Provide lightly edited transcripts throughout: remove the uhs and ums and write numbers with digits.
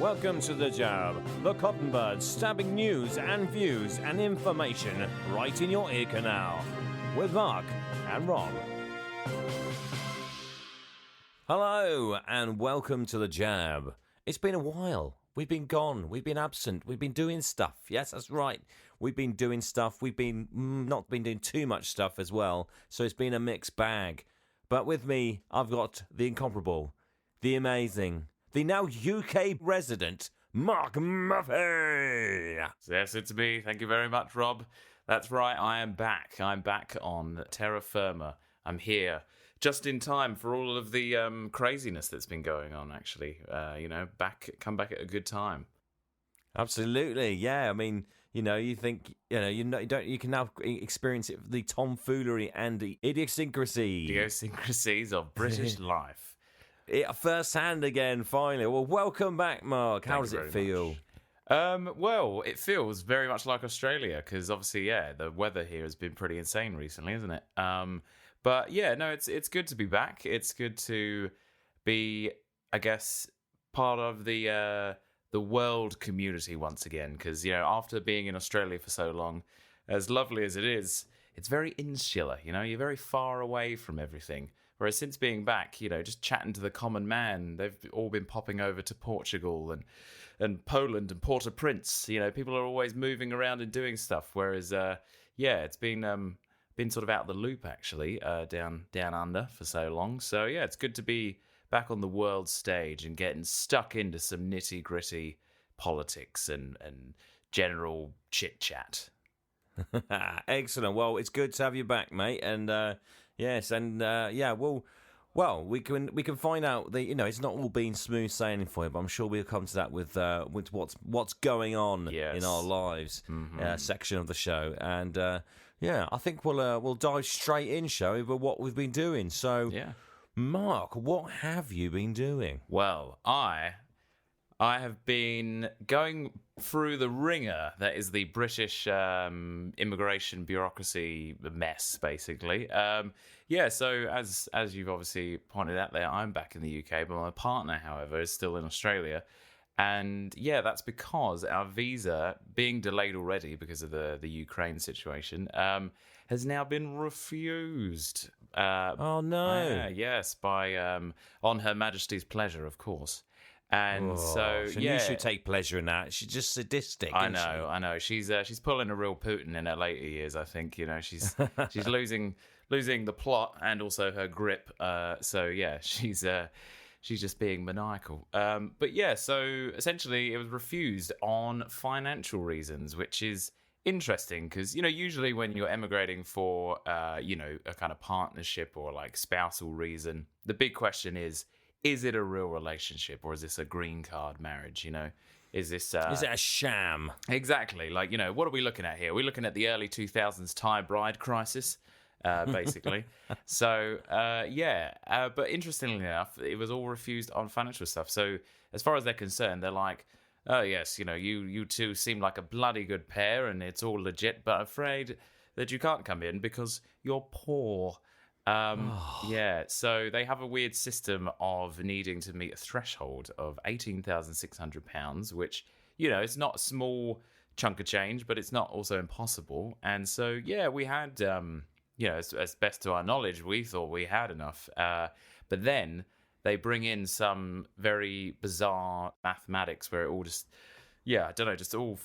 Welcome to The Jab, the cotton bud stabbing news and views and information right in your ear canal. With Mark and Rob. Hello and welcome to The Jab. It's been a while. We've been gone. We've been absent. We've been doing stuff. Yes, that's right. We've been doing stuff. We've been not been doing too much stuff as well. So it's been a mixed bag. But with me, I've got the incomparable, the amazing, the now UK resident, Mark Murphy. Yes, it's me. Thank you very much, Rob. That's right, I am back. I'm back on terra firma. I'm here just in time for all of the craziness that's been going on, actually. Come back at a good time. Absolutely, yeah. I mean, you think, you can now experience it, the tomfoolery and the Idiosyncrasies of British life. First-hand again, finally. Well, welcome back, Mark. How does it feel? Well, it feels very much like Australia because obviously, the weather here has been pretty insane recently, isn't it? But yeah, no, it's good to be back. It's good to be, I guess, part of the world community once again because after being in Australia for so long, as lovely as it is, it's very insular. You're very far away from everything. Whereas since being back, just chatting to the common man, they've all been popping over to Portugal and Poland and Port-au-Prince. People are always moving around and doing stuff. Whereas, it's been sort of out of the loop, actually, down under for so long. So, yeah, it's good to be back on the world stage and getting stuck into some nitty-gritty politics and general chit-chat. Excellent. Well, it's good to have you back, mate. And, yes, and well, we can find out that it's not all been smooth sailing for you, but I'm sure we'll come to that with what's going on in our lives section of the show, and I think we'll dive straight in, shall we? With what we've been doing. So, Mark, what have you been doing? Well, I have been going through the ringer that is the British immigration bureaucracy mess, basically. So as you've obviously pointed out there, I'm back in the UK, but my partner, however, is still in Australia. And that's because our visa, being delayed already because of the Ukraine situation, has now been refused. Oh, no. Yes, by on Her Majesty's pleasure, of course. And you should take pleasure in that. She's just sadistic. I know. She's pulling a real Putin in her later years. I think she's losing the plot and also her grip. She's just being maniacal. So essentially it was refused on financial reasons, which is interesting because usually when you're emigrating for a kind of partnership or like spousal reason, the big question is it a real relationship or is this a green card marriage? Is this is it a sham? Exactly. Like, what are we looking at here? We're looking at the early 2000s Thai bride crisis, basically. So, but interestingly enough, it was all refused on financial stuff. So as far as they're concerned, they're like, oh, yes, you two seem like a bloody good pair and it's all legit, but I'm afraid that you can't come in because you're poor. So they have a weird system of needing to meet a threshold of £18,600, which, it's not a small chunk of change, but it's not also impossible. And so, we had, as best to our knowledge, we thought we had enough. But then they bring in some very bizarre mathematics where it all just, I don't know, just all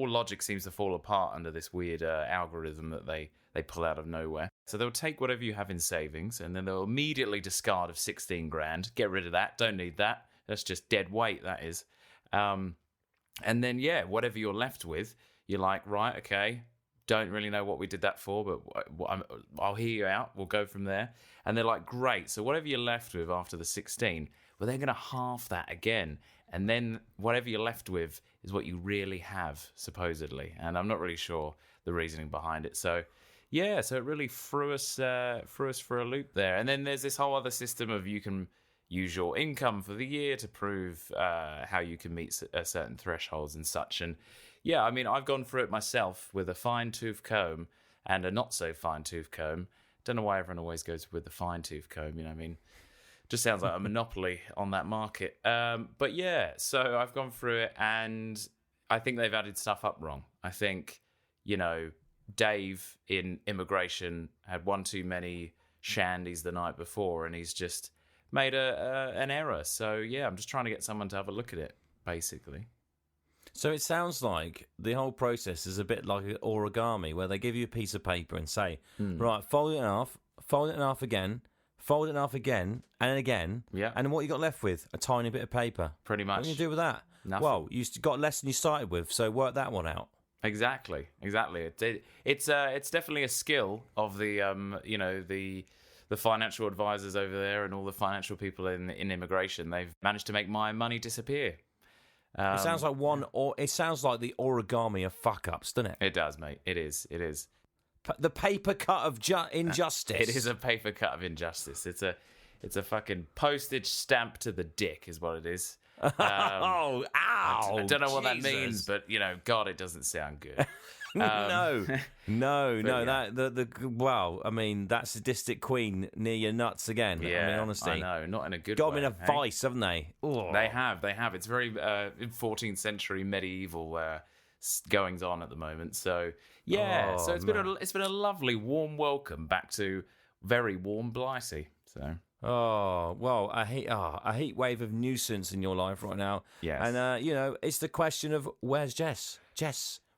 logic seems to fall apart under this weird algorithm that they pull out of nowhere. So they'll take whatever you have in savings and then they'll immediately discard of 16 grand. Get rid of that. Don't need that. That's just dead weight, that is. And then, whatever you're left with, you're like, right, okay, don't really know what we did that for, but I'll hear you out. We'll go from there. And they're like, great. So whatever you're left with after the 16, well, they're going to half that again. And then whatever you're left with is what you really have, supposedly. And I'm not really sure the reasoning behind it. So, so it really threw us for a loop there. And then there's this whole other system of you can use your income for the year to prove how you can meet certain thresholds and such. And I've gone through it myself with a fine-tooth comb and a not-so-fine-tooth comb. Don't know why everyone always goes with the fine-tooth comb, Just sounds like a monopoly on that market. But yeah, so I've gone through it, and I think they've added stuff up wrong. I think, Dave in immigration had one too many shandies the night before, and he's just made an error. So yeah, I'm just trying to get someone to have a look at it, basically. So it sounds like the whole process is a bit like origami, where they give you a piece of paper and say, right, fold it in half again, fold it in half again, and again. Yeah. And what you got left with? A tiny bit of paper. Pretty much. What do you do with that? Nothing. Well, you got less than you started with, so work that one out. Exactly. It's definitely a skill of the the financial advisors over there and all the financial people in immigration. They've managed to make my money disappear. It sounds like it sounds like the origami of fuck ups, doesn't it? It does, mate. It is. The paper cut of injustice. It is a paper cut of injustice. It's a fucking postage stamp to the dick, is what it is. Ow! I don't know what that Jesus. means, but God, it doesn't sound good. No. yeah. Well, I mean, that sadistic queen near your nuts again. Yeah, I mean, honestly, I know, not in a good got way. them in a vice, haven't they? Oh. They have. It's very 14th century medieval goings on at the moment. So yeah, so it's been a lovely warm welcome back to very warm Blighty. So. Oh, well, a heat wave of nuisance in your life right now. Yes. And, it's the question of where's Jess?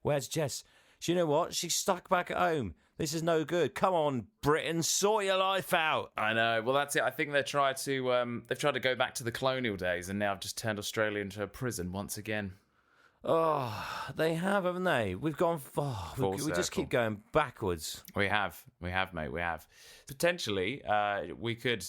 Where's Jess? Do you know what? She's stuck back at home. This is no good. Come on, Britain, sort your life out. I know. Well, that's it. I think they've tried to go back to the colonial days, and now have just turned Australia into a prison once again. Oh, they have, haven't they? We've gone far. We just keep going backwards. We have, mate. We have. Potentially, we could...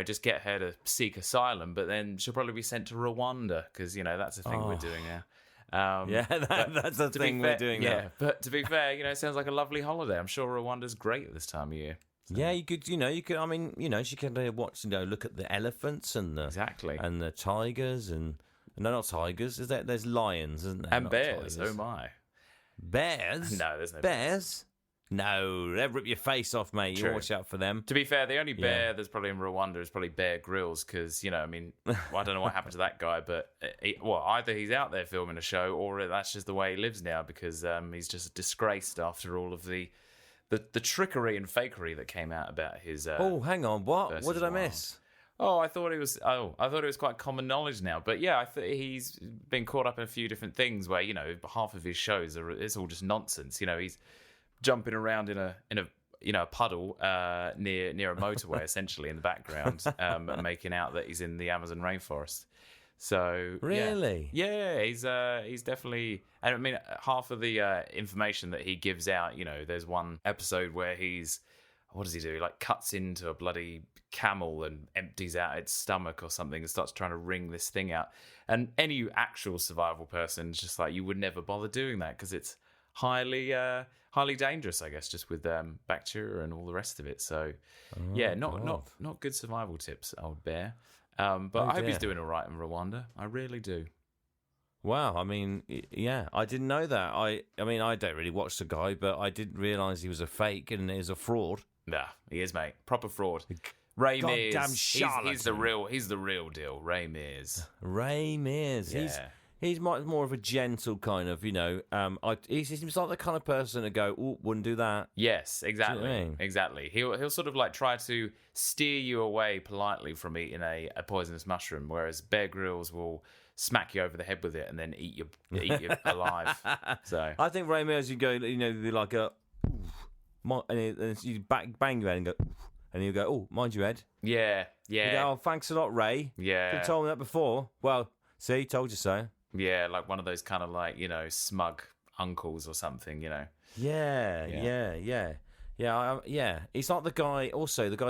just get her to seek asylum, but then she'll probably be sent to Rwanda because, that's the thing we're doing now. That's the thing we're doing now. Yeah, but to be fair, it sounds like a lovely holiday. I'm sure Rwanda's great at this time of year. So. Yeah, you could, I mean, she can watch, look at the elephants and the tigers and no, not tigers. There's lions, isn't there? And not bears. Tigers. Oh my. Bears? No, there's no bears. No, they'll rip your face off, mate. True. You watch out for them. To be fair, the only bear that's probably in Rwanda is probably Bear Grylls because, I don't know what happened to that guy, but either he's out there filming a show or that's just the way he lives now because he's just disgraced after all of the trickery and fakery that came out about his. Hang on, what? What did I miss? I thought it was quite common knowledge now, but yeah, he's been caught up in a few different things where half of his shows it's all just nonsense. He's jumping around in a puddle near a motorway, essentially in the background, and making out that he's in the Amazon rainforest. So really, yeah, he's definitely. And I mean, half of the information that he gives out, there's one episode where what does he do? He cuts into a bloody camel and empties out its stomach or something and starts trying to wring this thing out. And any actual survival person is just you would never bother doing that because it's highly dangerous, I guess, just with bacteria and all the rest of it. So, not good survival tips, old bear. But I hope he's doing all right in Rwanda. I really do. Wow, I mean, yeah, I didn't know that. I mean, I don't really watch the guy, but I didn't realise he was a fake and he was a fraud. Nah, he is, mate. Proper fraud. Ray Mears. Goddamn charlatan. He's the real deal. Ray Mears. Ray Mears. Yeah. He's more of a gentle kind of, he seems like the kind of person to go, oh, wouldn't do that. Yes, exactly. Do you know what I mean? Exactly. He'll sort of try to steer you away politely from eating a poisonous mushroom, whereas Bear Grylls will smack you over the head with it and then eat you alive. So I think Ray Mears, you go, be like a, and you bang your head and go, and he'll go, oh, mind your head. Yeah. You go, oh, thanks a lot, Ray. Yeah. Could have told me that before. Well, see, told you so. Yeah, like one of those kind of smug uncles or something, Yeah. He's like the guy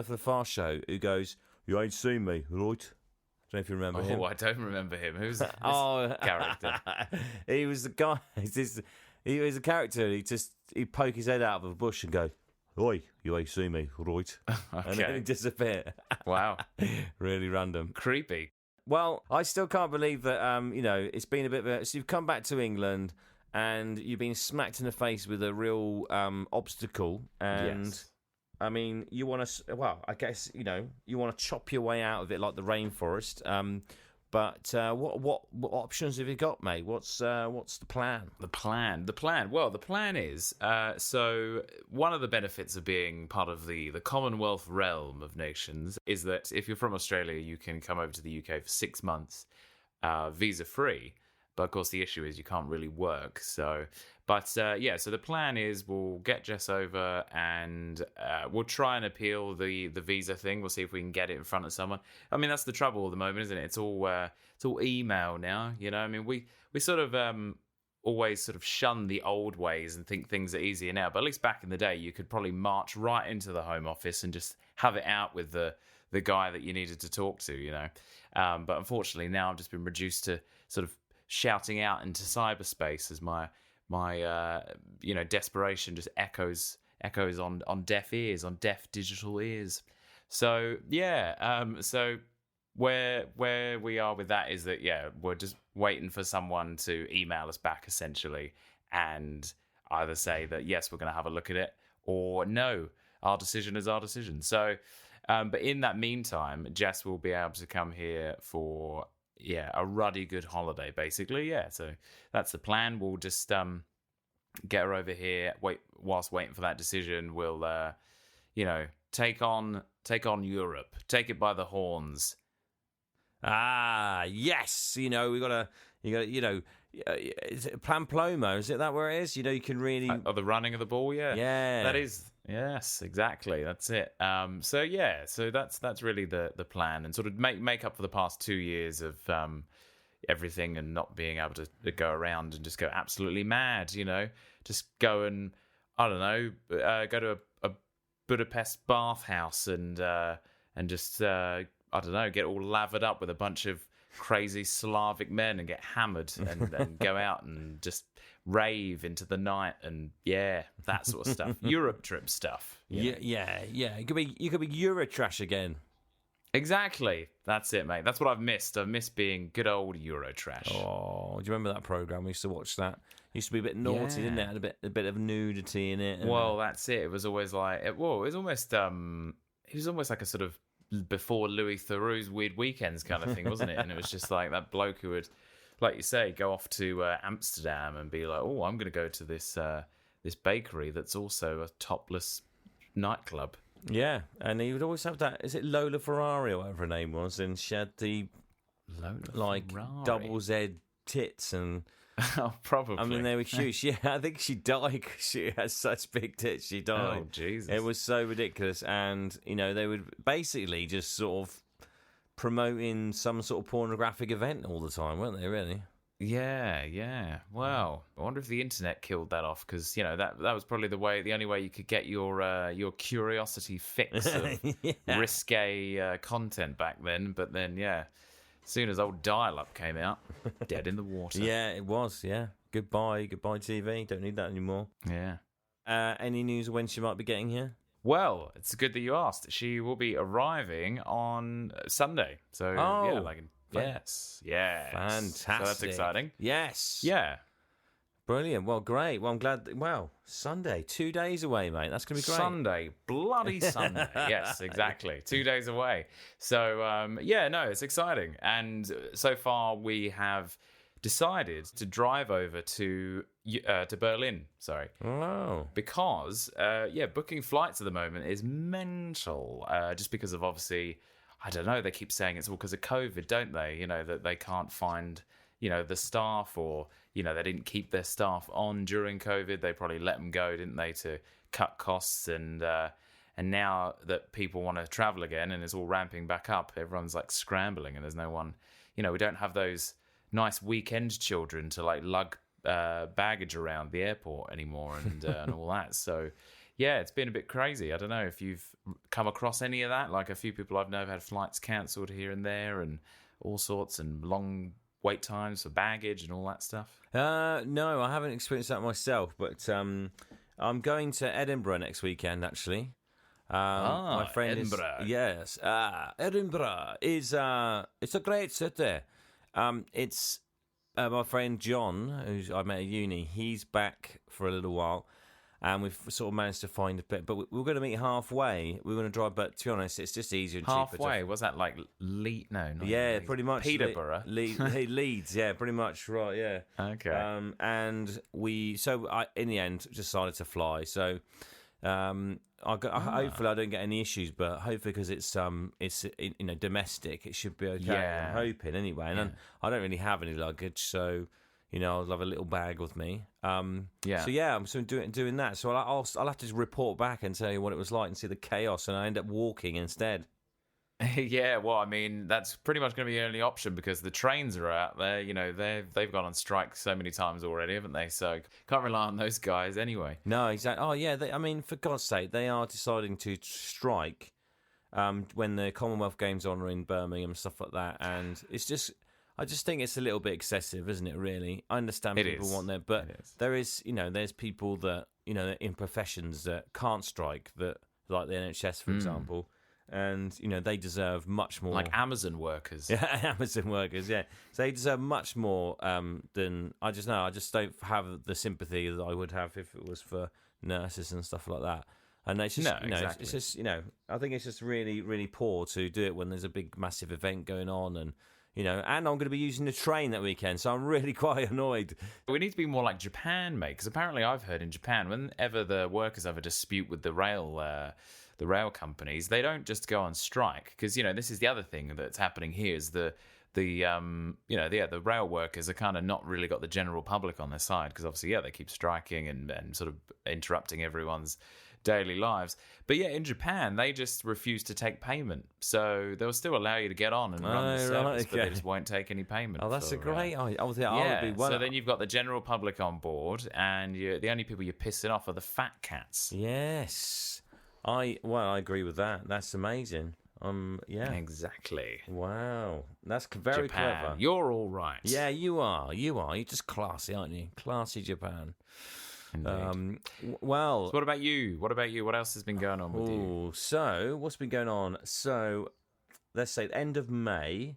for the Fast Show who goes, "You ain't seen me, right?" I don't know if you remember him. Oh, I don't remember him. Who's this character? He was the guy. He was a character. He'd poke his head out of a bush and go, "Oi, you ain't seen me, right?" Okay. And then he'd disappear. Wow, really random, creepy. Well, I still can't believe that, it's been a bit of so you've come back to England and you've been smacked in the face with a real obstacle and I mean, you want to. Well, I guess you want to chop your way out of it like the rainforest. But what options have you got, mate? What's the plan? The plan. Well, the plan is so one of the benefits of being part of the Commonwealth realm of nations is that if you're from Australia, you can come over to the UK for 6 months, visa free. But of course, the issue is you can't really work. So the plan is we'll get Jess over and we'll try and appeal the visa thing. We'll see if we can get it in front of someone. I mean, that's the trouble at the moment, isn't it? It's all email now. I mean, we sort of always sort of shun the old ways and think things are easier now. But at least back in the day, you could probably march right into the Home Office and just have it out with the guy that you needed to talk to. But unfortunately, now I've just been reduced to sort of shouting out into cyberspace as my desperation just echoes on deaf ears, on deaf digital ears. So so where we are with that is that we're just waiting for someone to email us back essentially and either say that yes, we're going to have a look at it, or no, our decision is our decision. So but in that meantime, Jess will be able to come here for a ruddy good holiday, basically. So that's the plan. We'll just get her over here. Whilst waiting for that decision, we'll take on Europe, take it by the horns. Yes. We got is it Plan Plomo? Is it that where it is? You can really the running of the ball. Yeah. That is. Yes, exactly. That's it. So that's really the plan, and sort of make up for the past 2 years of everything and not being able to go around and just go absolutely mad. Just go and I don't know, go to a Budapest bathhouse and just I don't know, get all lathered up with a bunch of crazy Slavic men and get hammered and go out and just rave into the night and that sort of stuff. Europe trip stuff. Yeah. You could be Eurotrash again. Exactly. That's it, mate. That's what I've missed. I've missed being good old Eurotrash. Oh, do you remember that program? We used to watch that. It used to be a bit naughty, didn't it? Had a bit of nudity in it. Well, that's it. It was always like it was almost like a sort of before Louis Theroux's Weird Weekends kind of thing, wasn't it? And it was just like that bloke who would, like you say, go off to Amsterdam and be like, oh, I'm going to go to this bakery that's also a topless nightclub. Yeah, and he would always have that. Is it Lola Ferrari or whatever her name was? And she had the double Z tits and. Oh, probably. I mean, they were huge. Yeah, I think she died because she had such big tits. She died. Oh, Jesus. It was so ridiculous. And, they would basically just sort of promoting some sort of pornographic event all the time, weren't they, really? Yeah. Well, I wonder if the internet killed that off because, that was probably the only way you could get your curiosity fix of risque content back then. But then, as soon as old dial-up came out, dead in the water. Yeah, it was, yeah. Goodbye TV. Don't need that anymore. Yeah. Any news of when she might be getting here? Well, it's good that you asked. She will be arriving on Sunday. So, yes. Fantastic. So that's exciting. Yes. Yeah. Brilliant. Well, great. Well, I'm glad. Sunday, 2 days away, mate. That's going to be great. Sunday, bloody Sunday. Yes, exactly. 2 days away. So, it's exciting. And so far, we have decided to drive over to Berlin. Sorry. Oh. Because, booking flights at the moment is mental. Just because of obviously, I don't know. They keep saying it's all because of COVID, don't they? That they can't find. The staff or, they didn't keep their staff on during COVID. They probably let them go, didn't they, to cut costs. And now that people want to travel again and it's all ramping back up, everyone's like scrambling and there's no one, we don't have those nice weekend children to like lug baggage around the airport anymore and all that. So, it's been a bit crazy. I don't know if you've come across any of that. Like a few people I've known have had flights cancelled here and there and all sorts and long wait times for baggage and all that stuff? No, I haven't experienced that myself, but I'm going to Edinburgh next weekend, actually. My friend Edinburgh. Edinburgh is it's a great city. It's my friend John, who I met at uni. He's back for a little while, and we've sort of managed to find a bit. But we're going to meet halfway. We're going to drive, but to be honest, it's just easier and cheaper. Halfway? Was that like Leeds? No, not yeah, Leeds. pretty much. Peterborough. Leeds, yeah, pretty much, right, yeah. Okay. And I in the end decided to fly. So hopefully I don't get any issues, but hopefully because it's domestic, it should be okay. Yeah. I'm hoping anyway, and I don't really have any luggage, so I'll have a little bag with me. Yeah. So yeah, I'm doing that. So I'll have to report back and tell you what it was like and see the chaos, and I end up walking instead. Yeah, well, I mean, that's pretty much going to be the only option because the trains are out there. They've gone on strike so many times already, haven't they? So can't rely on those guys anyway. No, exactly. Oh, yeah. I mean, for God's sake, they are deciding to strike when the Commonwealth Games on are in Birmingham and stuff like that. And I just think it's a little bit excessive, isn't it? Really, I understand people want that, but there is, there's people that in professions that can't strike, that like the NHS, for example. And they deserve much more, like Amazon workers. Yeah, Amazon workers. Yeah, so they deserve much more than I just know. I just don't have the sympathy that I would have if it was for nurses and stuff like that. And it's just, exactly. it's just, I think it's just really, really poor to do it when there's a big, massive event going on, and and I'm going to be using the train that weekend, so I'm really quite annoyed. We need to be more like Japan, mate, because apparently I've heard in Japan, whenever the workers have a dispute with the rail companies, they don't just go on strike, because this is the other thing that's happening here is the rail workers are kind of not really got the general public on their side, because obviously they keep striking and sort of interrupting everyone's daily lives. But in Japan they just refuse to take payment, so they'll still allow you to get on and run the service, but they just won't take any payment. Oh, that's a great idea. So then you've got the general public on board, and the only people you're pissing off are the fat cats. Yes. I agree with that. That's amazing. Yeah. Exactly. Wow. That's very Japan, clever. You're all right. Yeah, you are. You're just classy, aren't you? Classy Japan. Indeed. Well. So what about you? What else has been going on with you? So what's been going on? So let's say the end of May,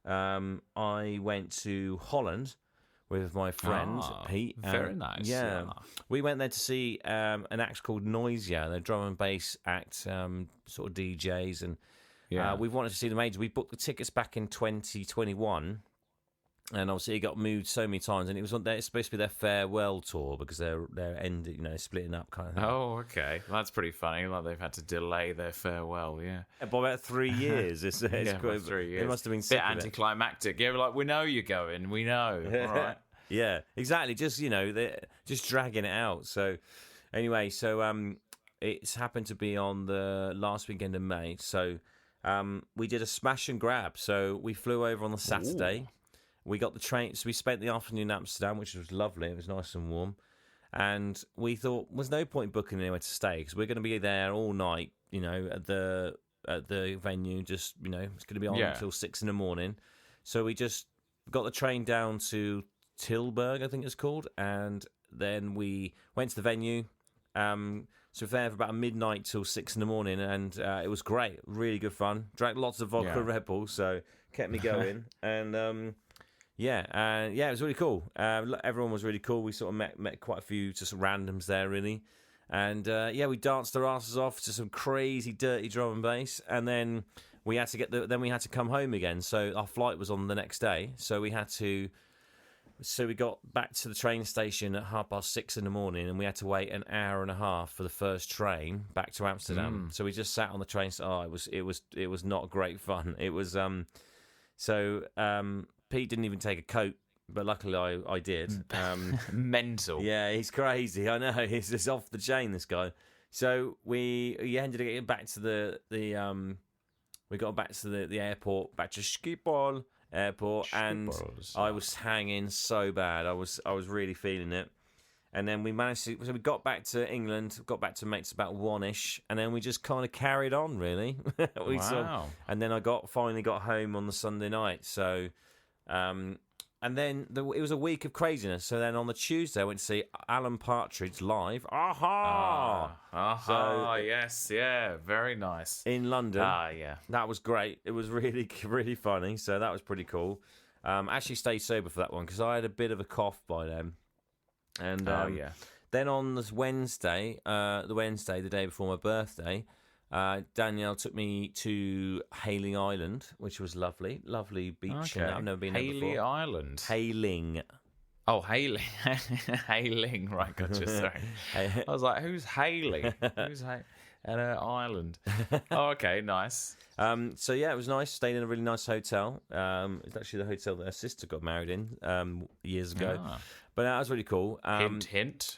I went to Holland with my friend Pete. Very nice. Yeah. We went there to see an act called Noisia. They're drum and bass act, sort of DJs, and we've wanted to see them ages. We booked the tickets back in 2021, and obviously it got moved so many times, and it's supposed to be their farewell tour because they're ending, splitting up kind of thing. Oh, okay. Well, that's pretty funny. Like they've had to delay their farewell. Yeah. By about 3 years. It's about 3 years. It must have been bit anticlimactic. Yeah, we're like, we know you're going. We know. All right. Yeah, exactly. Just they're just dragging it out. So anyway, it's happened to be on the last weekend of May. So we did a smash and grab. So we flew over on the Saturday. Ooh. We got the train. So we spent the afternoon in Amsterdam, which was lovely. It was nice and warm. And we thought there's no point booking anywhere to stay because we're going to be there all night. At the venue. Just it's going to be on until 6 a.m. So we just got the train down to Tilburg, I think it's called, and then we went to the venue. So there for about midnight till 6 a.m, and it was great, really good fun. Drank lots of vodka Red Bull, so kept me going. And it was really cool. Everyone was really cool. We sort of met quite a few just randoms there, really. And we danced our asses off to some crazy dirty drum and bass, and then we had to come home again. So our flight was on the next day, so we got back to the train station at 6:30 in the morning, and we had to wait an hour and a half for the first train back to Amsterdam. So we just sat on the train. It was not great fun. It was Pete didn't even take a coat, but luckily I did. Mental. Yeah, he's crazy. I know, he's just off the chain, this guy. So we ended up getting back to we got back to the airport, back to Schiphol airport, and I was hanging so bad. I was really feeling it. And then we got back to England, got back to mates about 1ish, and then we just kind of carried on, really. Wow. And then I finally got home on the Sunday night. So, and then it was a week of craziness. So then on the Tuesday, I went to see Alan Partridge live. So, yes, yeah, very nice. In London. Yeah. That was great. It was really, really funny. So that was pretty cool. Actually stayed sober for that one because I had a bit of a cough by then. And Then on this Wednesday, the day before my birthday, Danielle took me to Hayling Island, which was lovely beach. Okay. I've never been there before. Haley Island. Hayling. Oh, Hailing. Hailing, right, gotcha, sorry. I was like, who's Haley? Who's Haley? At an island. Oh, okay, nice. So yeah, it was nice. Stayed in a really nice hotel. It's actually the hotel that her sister got married in years ago. But that was really cool. Hint, hint.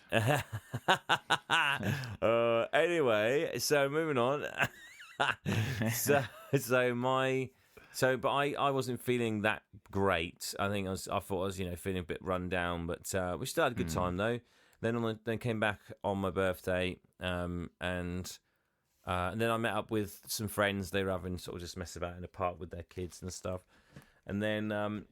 Anyway, so moving on. But I wasn't feeling that great. I thought I was feeling a bit run down, but we still had a good time though. Then came back on my birthday, and then I met up with some friends. They were having sort of just mess about in the park with their kids and stuff. And then on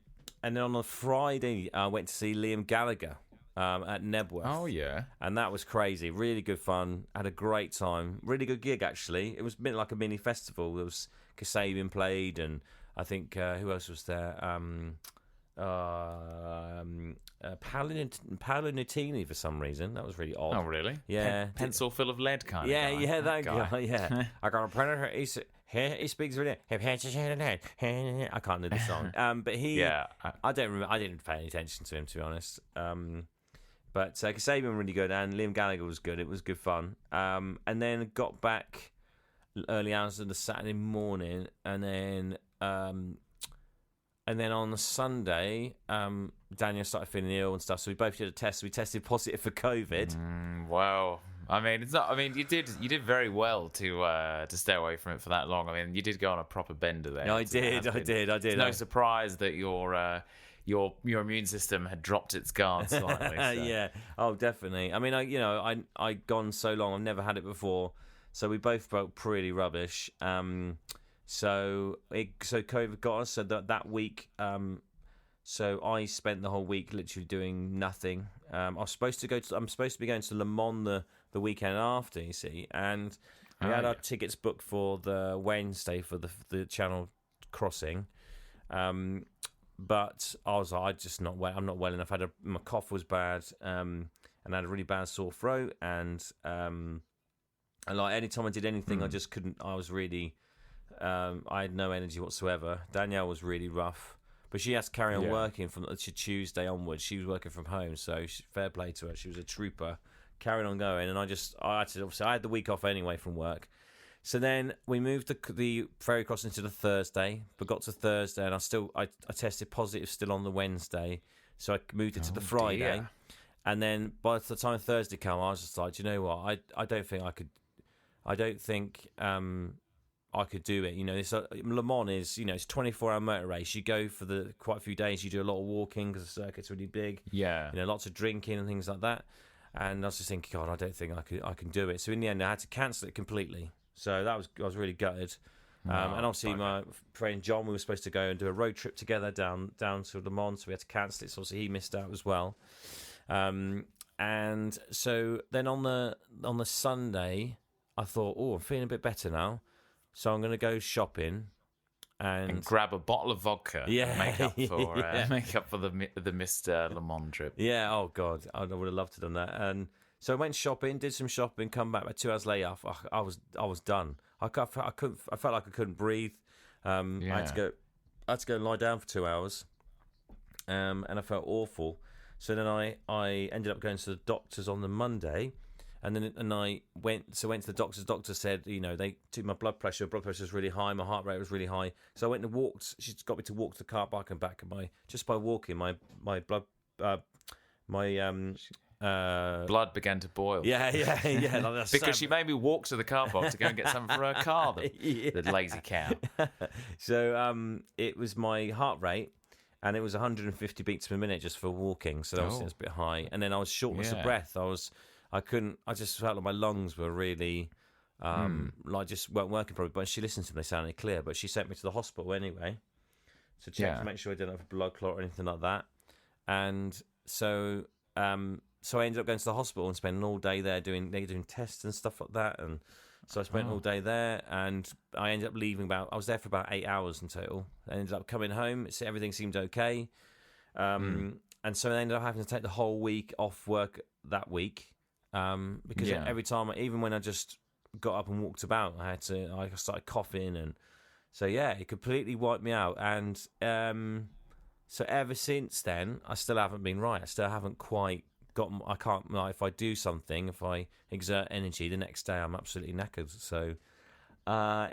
a Friday, I went to see Liam Gallagher at Nebworth. Oh, yeah. And that was crazy. Really good fun. Had a great time. Really good gig, actually. It was a bit like a mini festival. There was Kasabian played, and I think, who else was there? Paolo Nutini for some reason. That was really odd. Oh, really? Yeah. Pencil full of lead kind of guy. Yeah, that guy. Yeah. I got a printer. He speaks really. I can't do the song. But he. Yeah. I don't remember. I didn't pay any attention to him, to be honest. But Kasabian really good, and Liam Gallagher was good. It was good fun. And then got back early hours of the Saturday morning, and then on the Sunday, Daniel started feeling ill and stuff. So we both did a test. We tested positive for COVID. Wow. I mean, it's not. I mean, you did very well to stay away from it for that long. I mean, you did go on a proper bender there. No, I did. It's no surprise that your immune system had dropped its guard slightly. So. Yeah. Oh, definitely. I mean, I'd gone so long. I've never had it before. So we both felt pretty rubbish. So COVID got us. So that week, so I spent the whole week literally doing nothing. I'm supposed to be going to Le Mans the weekend after, you see, and we had our tickets booked for the Wednesday for the Channel crossing. But I was like, I'm not well enough. My cough was bad, and I had a really bad sore throat, and like any time I did anything, I just couldn't. I was really. I had no energy whatsoever. Danielle was really rough, but she has to carry on working from Tuesday onwards. She was working from home, so fair play to her. She was a trooper, carrying on going. And I had the week off anyway from work. So then we moved the ferry crossing to the Thursday, but got to Thursday, and I tested positive still on the Wednesday, so I moved it to the Friday. Dear. And then by the time Thursday came, I was just like, do you know what? I don't think I could. I don't think. I could do it. Le Mans is, it's a 24-hour motor race. You go for quite a few days. You do a lot of walking because the circuit's really big. Yeah. Lots of drinking and things like that. And I was just thinking, God, I don't think I can do it. So in the end, I had to cancel it completely. So I was really gutted. And obviously, my friend John, we were supposed to go and do a road trip together down to Le Mans, so we had to cancel it. So obviously, he missed out as well. And so then on the Sunday, I thought, I'm feeling a bit better now. So I'm going to go shopping and grab a bottle of vodka. Yeah, and make up for the missed Le Mans trip. Yeah. Oh God, I would have loved to have done that. And so I went shopping, did some shopping, come back. About 2 hours later, I was done. I felt like I couldn't breathe. I had to go and lie down for 2 hours, and I felt awful. So then I ended up going to the doctors on the Monday. And I went to the doctors. The doctor said, they took my blood pressure. Blood pressure was really high. My heart rate was really high. So I went and walked. She's got me to walk to the car park and back. And just by walking, my blood, blood began to boil. Yeah. Like because she made me walk to the car park to go and get something for her car. The lazy cow. So it was my heart rate. And it was 150 beats per minute just for walking. So that was a bit high. And then I was shortness of breath. I just felt like my lungs were really, just weren't working properly. But she listened to them, they sounded clear. But she sent me to the hospital anyway to check to make sure I didn't have a blood clot or anything like that. And so I ended up going to the hospital and spending all day there doing tests and stuff like that. And so I spent all day there, and I ended up leaving I was there for about 8 hours in total. I ended up coming home. Everything seemed okay. And so I ended up having to take the whole week off work that week. because Yeah. every time, even when I just got up and walked about, I started coughing, and so yeah, it completely wiped me out. And so ever since then, I still haven't been right. I still haven't quite got. I can't. Like, if I do something, if I exert energy, the next day I'm absolutely knackered. So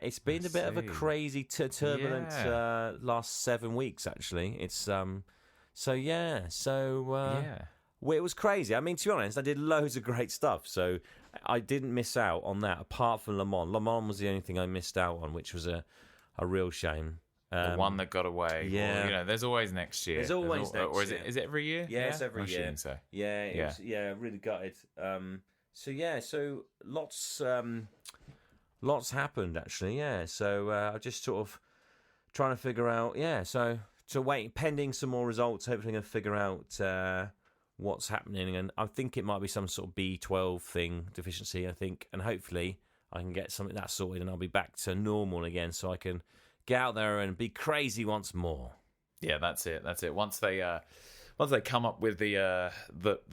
it's been a bit of a crazy, turbulent last 7 weeks. Actually, it's so yeah. Well, it was crazy. I mean, to be honest, I did loads of great stuff. So I didn't miss out on that, apart from Le Mans. Le Mans was the only thing I missed out on, which was a real shame. The one that got away. Yeah. Well, there's always next year. There's always next or is year. Is it every year? Yeah, it's every year. So. Yeah, it was, really gutted. So lots happened actually. Yeah, so I just sort of trying to figure out. Yeah, so wait, pending some more results. Hopefully, going to figure out what's happening, and I think it might be some sort of B12 thing deficiency. I think, and hopefully, I can get something that sorted, and I'll be back to normal again, so I can get out there and be crazy once more. Yeah, that's it. Once they come up with the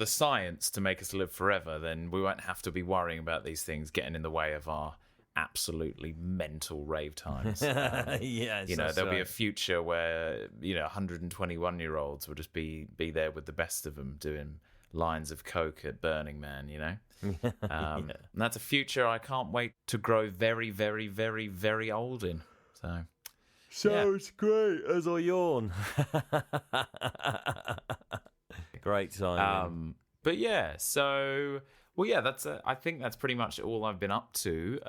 science to make us live forever, then we won't have to be worrying about these things getting in the way of our absolutely mental rave times. Yes, there'll be a future where 121-year-olds will just be there with the best of them doing lines of coke at Burning Man. And that's a future I can't wait to grow very, very, very, very old in. It's great as I yawn. Great time. But yeah, so that's I think that's pretty much all I've been up to.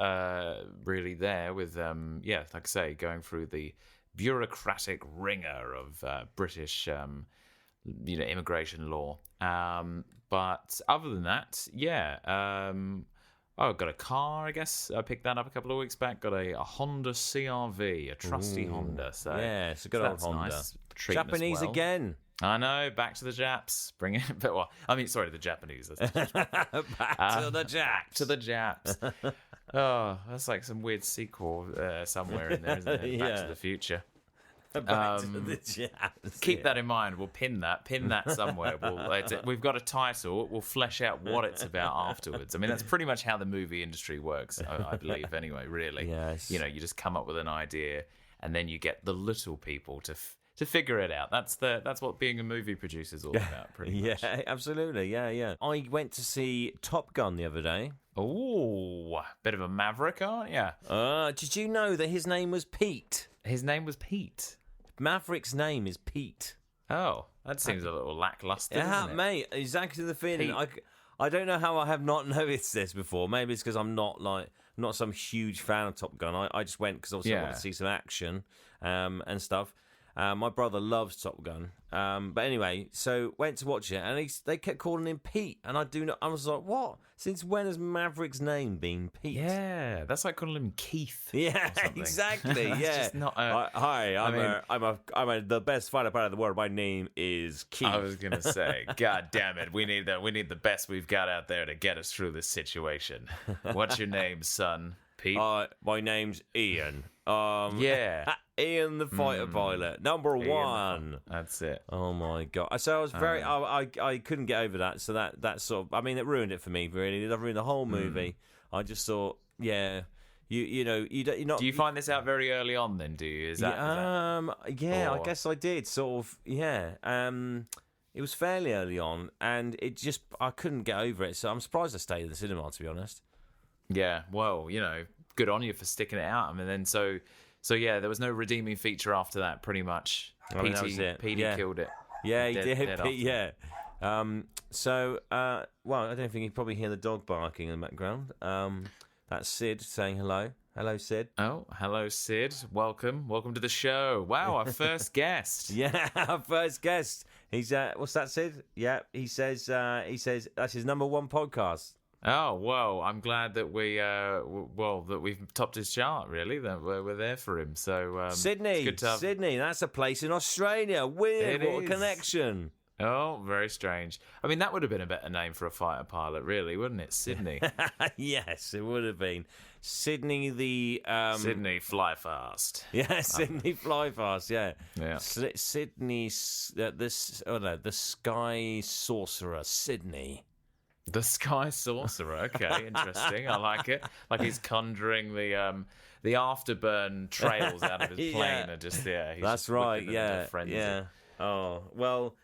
Really, there with like I say, going through the bureaucratic ringer of British immigration law. But other than that, I got a car, I guess. I picked that up a couple of weeks back. Got a Honda CRV, a trusty Honda. So yeah, it's a good old Honda. Nice. Japanese again. I know, back to the Japs. Bring it. But the Japanese. Back to the Japs. To the Japs. Oh, that's like some weird sequel somewhere in there, isn't it? Back to the Future. Back to the Japs. Keep that in mind. We'll pin that somewhere. We've got a title. We'll flesh out what it's about afterwards. I mean, that's pretty much how the movie industry works, I believe. Anyway, really. Yes. You just come up with an idea, and then you get the little people to figure it out. That's what being a movie producer is all about, pretty much. Yeah, absolutely. Yeah. I went to see Top Gun the other day. Oh, bit of a maverick, aren't you? Did you know that his name was Pete? His name was Pete. Maverick's name is Pete. Oh, that seems a little lackluster. Yeah, doesn't it? mate, exactly the feeling. I don't know how I have not noticed this before. Maybe it's because I'm not some huge fan of Top Gun. I just went because obviously I wanted to see some action and stuff. My brother loves Top Gun. But anyway, so went to watch it, and they kept calling him Pete, and I was like, what? Since when has Maverick's name been Pete? Yeah, that's like calling him Keith. Yeah, exactly. Yeah. Just not Hi, I'm the best fighter pilot in the world. My name is Keith. I was gonna say, God damn it, we need the best we've got out there to get us through this situation. What's your name, son? Pete. My name's Ian. Ian the fighter pilot, number one. That's it. Oh my god! So I was very, I couldn't get over that. So that sort of, I mean, it ruined it for me. Really, it ruined the whole movie. I just thought, you're not. Do you find this out very early on? Then, do you? I guess I did. Sort of, yeah. It was fairly early on, and I couldn't get over it. So I'm surprised I stayed in the cinema, to be honest. Yeah, well, good on you for sticking it out. I mean, then so yeah, there was no redeeming feature after that. Pretty much, Petey killed it. Yeah, he did. Yeah. So, I don't think you probably hear the dog barking in the background. That's Sid saying hello. Hello, Sid. Oh, hello, Sid. Welcome to the show. Wow, our first guest. Yeah, our first guest. He's what's that, Sid? Yeah, he says that's his number one podcast. Oh, well, I'm glad that we've topped his chart, really, that we're there for him. So Sydney, that's a place in Australia. Weird, what a connection. Oh, very strange. I mean, that would have been a better name for a fighter pilot, really, wouldn't it? Sydney. Yes, it would have been. Sydney the... Sydney Fly Fast. Yeah, Sydney Fly Fast, yeah. Sydney... the Sky Sorcerer, Sydney. The Sky Sorcerer. Okay, interesting. I like it. Like he's conjuring the afterburn trails out of his plane, and just he's that's just right. whipping them into frenzy. Yeah. Oh well.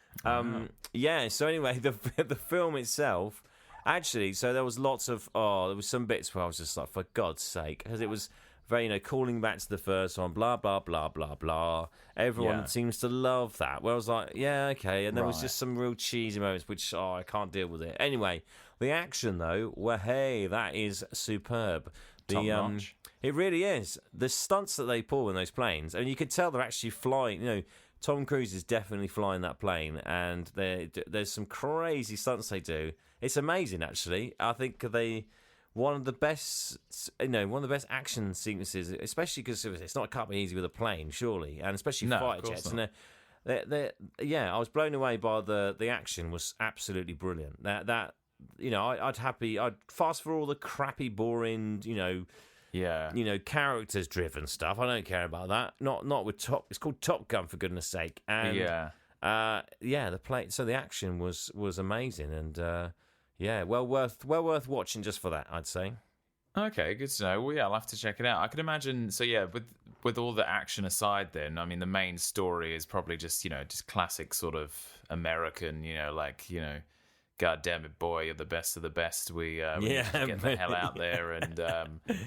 Yeah. So anyway, the film itself, actually, so there was lots of there was some bits where I was just like, for God's sake, because it was very, calling back to the first one, blah blah blah blah blah. Everyone seems to love that. Where I was like, yeah, okay, and there was just some real cheesy moments, which I can't deal with it. Anyway, the action though, well, hey, that is superb. Top notch. It really is. The stunts that they pull in those planes, and you could tell they're actually flying. Tom Cruise is definitely flying that plane, and there's some crazy stunts they do. It's amazing, actually. I think one of the best action sequences, especially because it's not can't be easy with a plane, surely, and especially fighter jets. And I was blown away by the action was absolutely brilliant. I'd fast for all the crappy, boring, characters driven stuff. I don't care about that. Not with Top. It's called Top Gun, for goodness sake. And the action was amazing, and well worth watching just for that, I'd say. Okay, good to know. Well, yeah, I'll have to check it out. I can imagine. So yeah, with all the action aside, then I mean, the main story is probably just classic sort of American, God damn it, boy, you're the best of the best. We need to get the hell out there and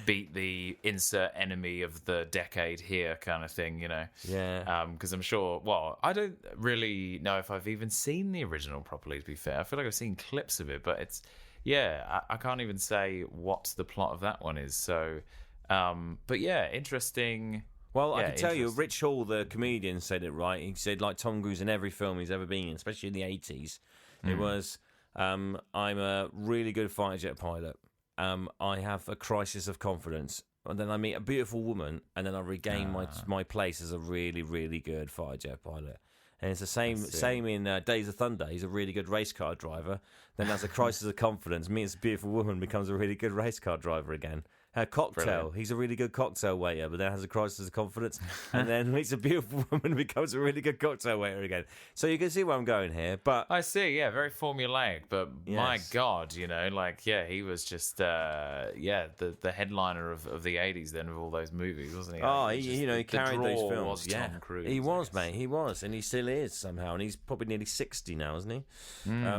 beat the insert enemy of the decade here, kind of thing, Yeah. Because I'm sure. Well, I don't really know if I've even seen the original properly. To be fair, I feel like I've seen clips of it, but it's. Yeah, I can't even say what the plot of that one is. So, but yeah, interesting. Well, I can tell you, Rich Hall, the comedian, said it right. He said, like Tom Cruise in every film he's ever been in, especially in the 80s, it was, I'm a really good fighter jet pilot. I have a crisis of confidence. And then I meet a beautiful woman, and then I regain my place as a really, really good fighter jet pilot. And it's the same in Days of Thunder. He's a really good race car driver. Then has a crisis of confidence. Meets a beautiful woman, becomes a really good race car driver again. Cocktail. Brilliant. He's a really good cocktail waiter, but then has a crisis of confidence. And then meets a beautiful woman, becomes a really good cocktail waiter again. So you can see where I'm going here. But I see, yeah, very formulaic. But my God, he was just, the headliner of the 80s then of all those movies, wasn't he? Oh, he carried those films. Was Tom Cruise, he was, mate. He was, and he still is somehow. And he's probably nearly 60 now, isn't he?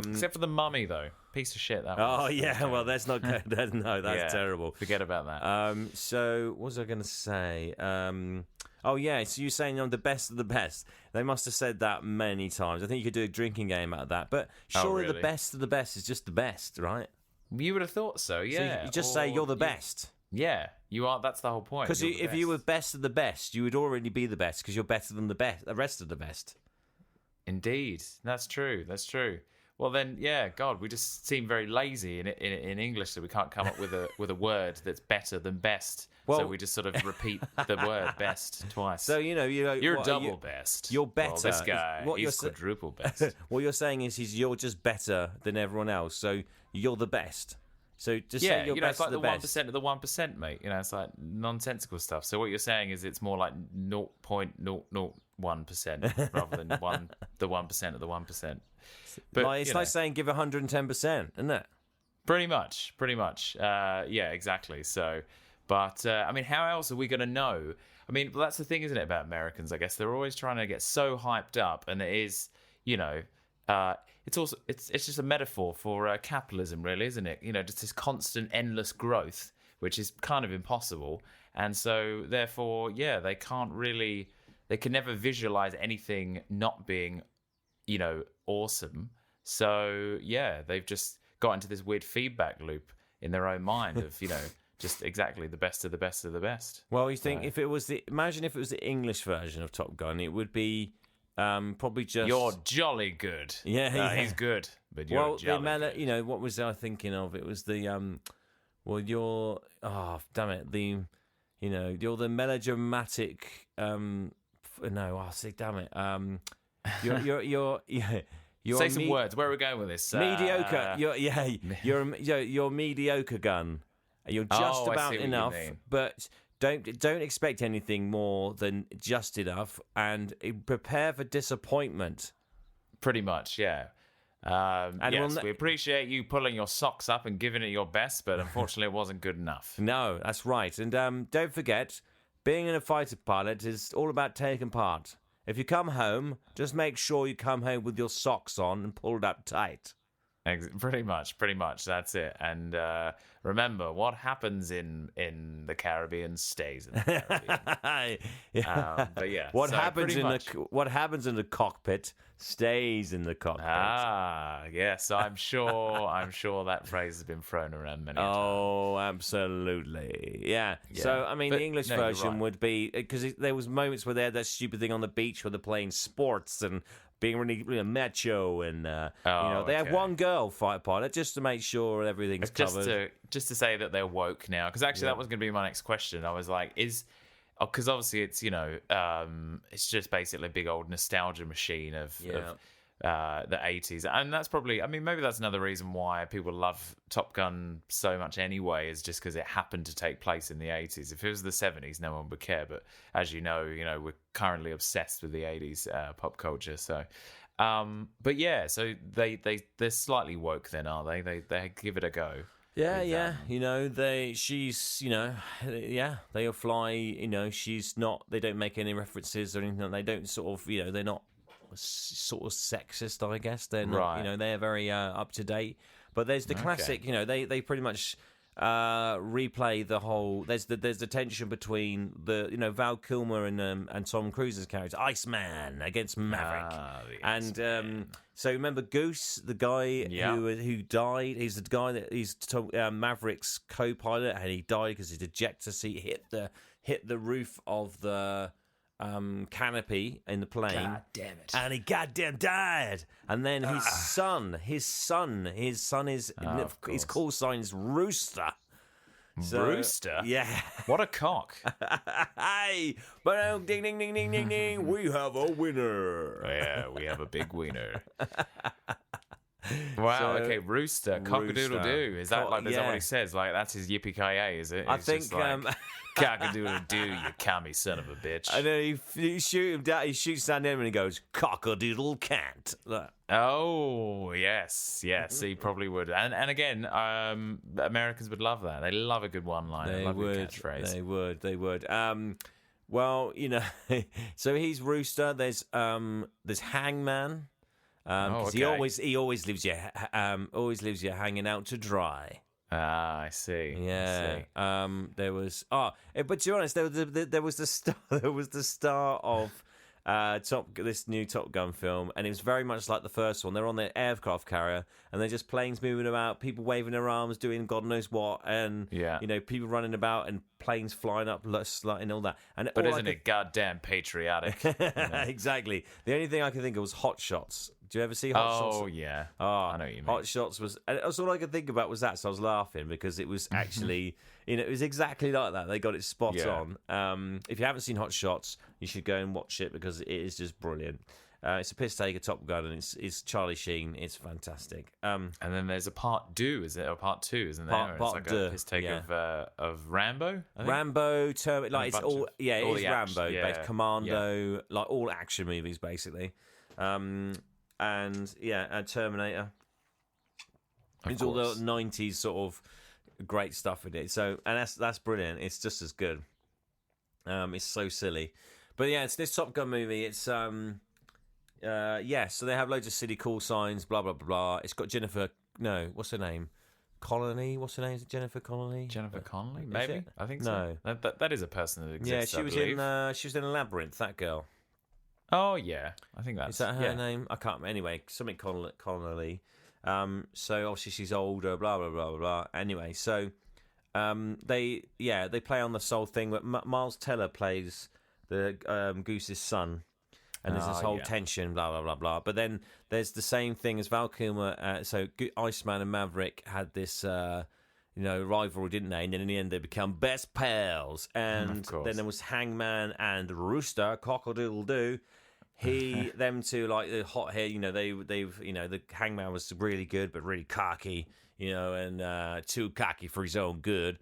Except for The Mummy, though. Piece of shit that was. Oh yeah, well that's not good. That's terrible. Forget about that. So what was I going to say? So you're saying I'm the best of the best. They must have said that many times. I think you could do a drinking game out of that. But surely the best of the best is just the best, right? You would have thought so, yeah. So you just say you're the best. Yeah, you are. That's the whole point. Because if you were best of the best, you would already be the best because you're better than the rest of the best. Indeed, that's true. That's true. Well then, yeah, God, we just seem very lazy in English that we can't come up with a word that's better than best. Well, so we just sort of repeat the word best twice. So you're double best. You're better. Well, this guy, he's quadruple best. What you're saying is you're just better than everyone else. So you're the best. So just say you're best it's like the 1% of the 1%, mate. It's like nonsensical stuff. So what you're saying is it's more like 0.001% rather than the 1% of the 1%. But it's like saying give 110%, isn't it? Pretty much. Yeah, exactly. So, but how else are we going to know? Well, that's the thing, isn't it, about Americans? I guess they're always trying to get so hyped up, and it is, it's just a metaphor for capitalism, really, isn't it? Just this constant, endless growth, which is kind of impossible, and so therefore, they can never visualize anything not being, awesome. So they've just got into this weird feedback loop in their own mind of just exactly the best of the best of the best. Well, you think imagine if it was the English version of Top Gun, it would be probably just you're jolly good. He's good, but you're jolly good. What was I thinking of? It was the you're you're the melodramatic You're say some words. Where are we going with this? Mediocre. You're mediocre gun. You're just about enough, but don't expect anything more than just enough, and prepare for disappointment. Pretty much, yeah. And yes, we appreciate you pulling your socks up and giving it your best, but unfortunately it wasn't good enough. No, that's right. And don't forget, being a fighter pilot is all about taking part. If you come home, just make sure you come home with your socks on and pulled up tight. Pretty much. That's it. And remember, what happens in the Caribbean stays in the Caribbean. But yeah, what happens in the cockpit stays in the cockpit. Yes, I'm sure that phrase has been thrown around many times. Oh, absolutely. Yeah. So I mean, the English version would be, because there was moments where they had that stupid thing on the beach where they're playing sports and being really macho, and they have one girl fighter pilot just to make sure everything's covered. Just to say that they're woke now, because actually that was going to be my next question. I was like, because obviously it's it's just basically a big old nostalgia machine of the 80s, and that's probably, I mean, maybe that's another reason why people love Top Gun so much anyway, is just because it happened to take place in the 80s. If it was the 70s, no one would care, but as you know, we're currently obsessed with the 80s pop culture. So but yeah, so they're slightly woke then, are they give it a go. They'll fly, she's not, they don't make any references or anything, they don't sort of, they're not sort of sexist, I guess. They're not, they're very up to date. But there's the classic, they pretty much replay the whole. There's the tension between the Val Kilmer and Tom Cruise's character Iceman against Maverick, so remember Goose, the guy who died. He's the guy that he's Maverick's co-pilot, and he died because his ejector seat hit the roof of the canopy in the plane. God damn it! And he goddamn died. And then his son is his call sign is Rooster. Rooster? Yeah. What a cock. Hey, but ding ding ding ding ding ding, we have a winner. Yeah, we have a big winner. Wow. Okay, Rooster, cock-a-doodle-doo. Is that is that what he says? Like, that's his yippee-ki-yay, is it? I think. Cock-a-doodle-doo, you commie son of a bitch. And then he shoots down him and he goes, cock-a-doodle can't. Look. Oh, yes, he probably would. And again, Americans would love that. They love a good one-liner. They love a good catchphrase. They would. Well, so he's Rooster. There's Hangman. He always leaves you hanging out to dry. I see. Yeah. I see. There was. But to be honest, there was the star of this new Top Gun film, and it was very much like the first one. They're on their aircraft carrier, and they're just planes moving about, people waving their arms, doing God knows what, and people running about, and planes flying up, and all that. But isn't it goddamn patriotic? Exactly. The only thing I could think of was Hot Shots. Do you ever see Hot Shots? Oh, yeah. I know what you mean. Hot Shots was... And that's all I could think about was that, so I was laughing, because it was actually... it was exactly like that. They got it spot on. If you haven't seen Hot Shots, you should go and watch it, because it is just brilliant. It's a piss take of Top Gun, and it's Charlie Sheen. It's fantastic. And then there's a part 2, is it? Or part 2, isn't there? Part it's like a piss take of Rambo? Rambo, it's all... Yeah, it is Rambo. Yeah. Based Commando, like all action movies, basically. And Terminator. It's all the 90s sort of great stuff in it. So, and that's brilliant. It's just as good. It's so silly, but yeah, it's this Top Gun movie. It's so they have loads of city call signs, blah blah blah. It's got Jennifer. No, what's her name? Connelly. What's her name? Is it Jennifer Connelly? Jennifer Connelly, maybe. I think so. No, that is a person that exists. Yeah, she was in Labyrinth. That girl. Oh yeah, I think that's... Is that her name? I can't remember. Anyway, something Connelly. So obviously she's older, blah blah blah blah blah. Anyway, so they play on the soul thing, but Miles Teller plays the Goose's son, and there's this whole tension, blah blah blah blah. But then there's the same thing as Val Kilmer. So Iceman and Maverick had this rivalry, didn't they? And then in the end, they become best pals. And then there was Hangman and Rooster, cock-a-doodle-doo. Them two, like the hot hair, the Hangman was really good, but really cocky, and too cocky for his own good.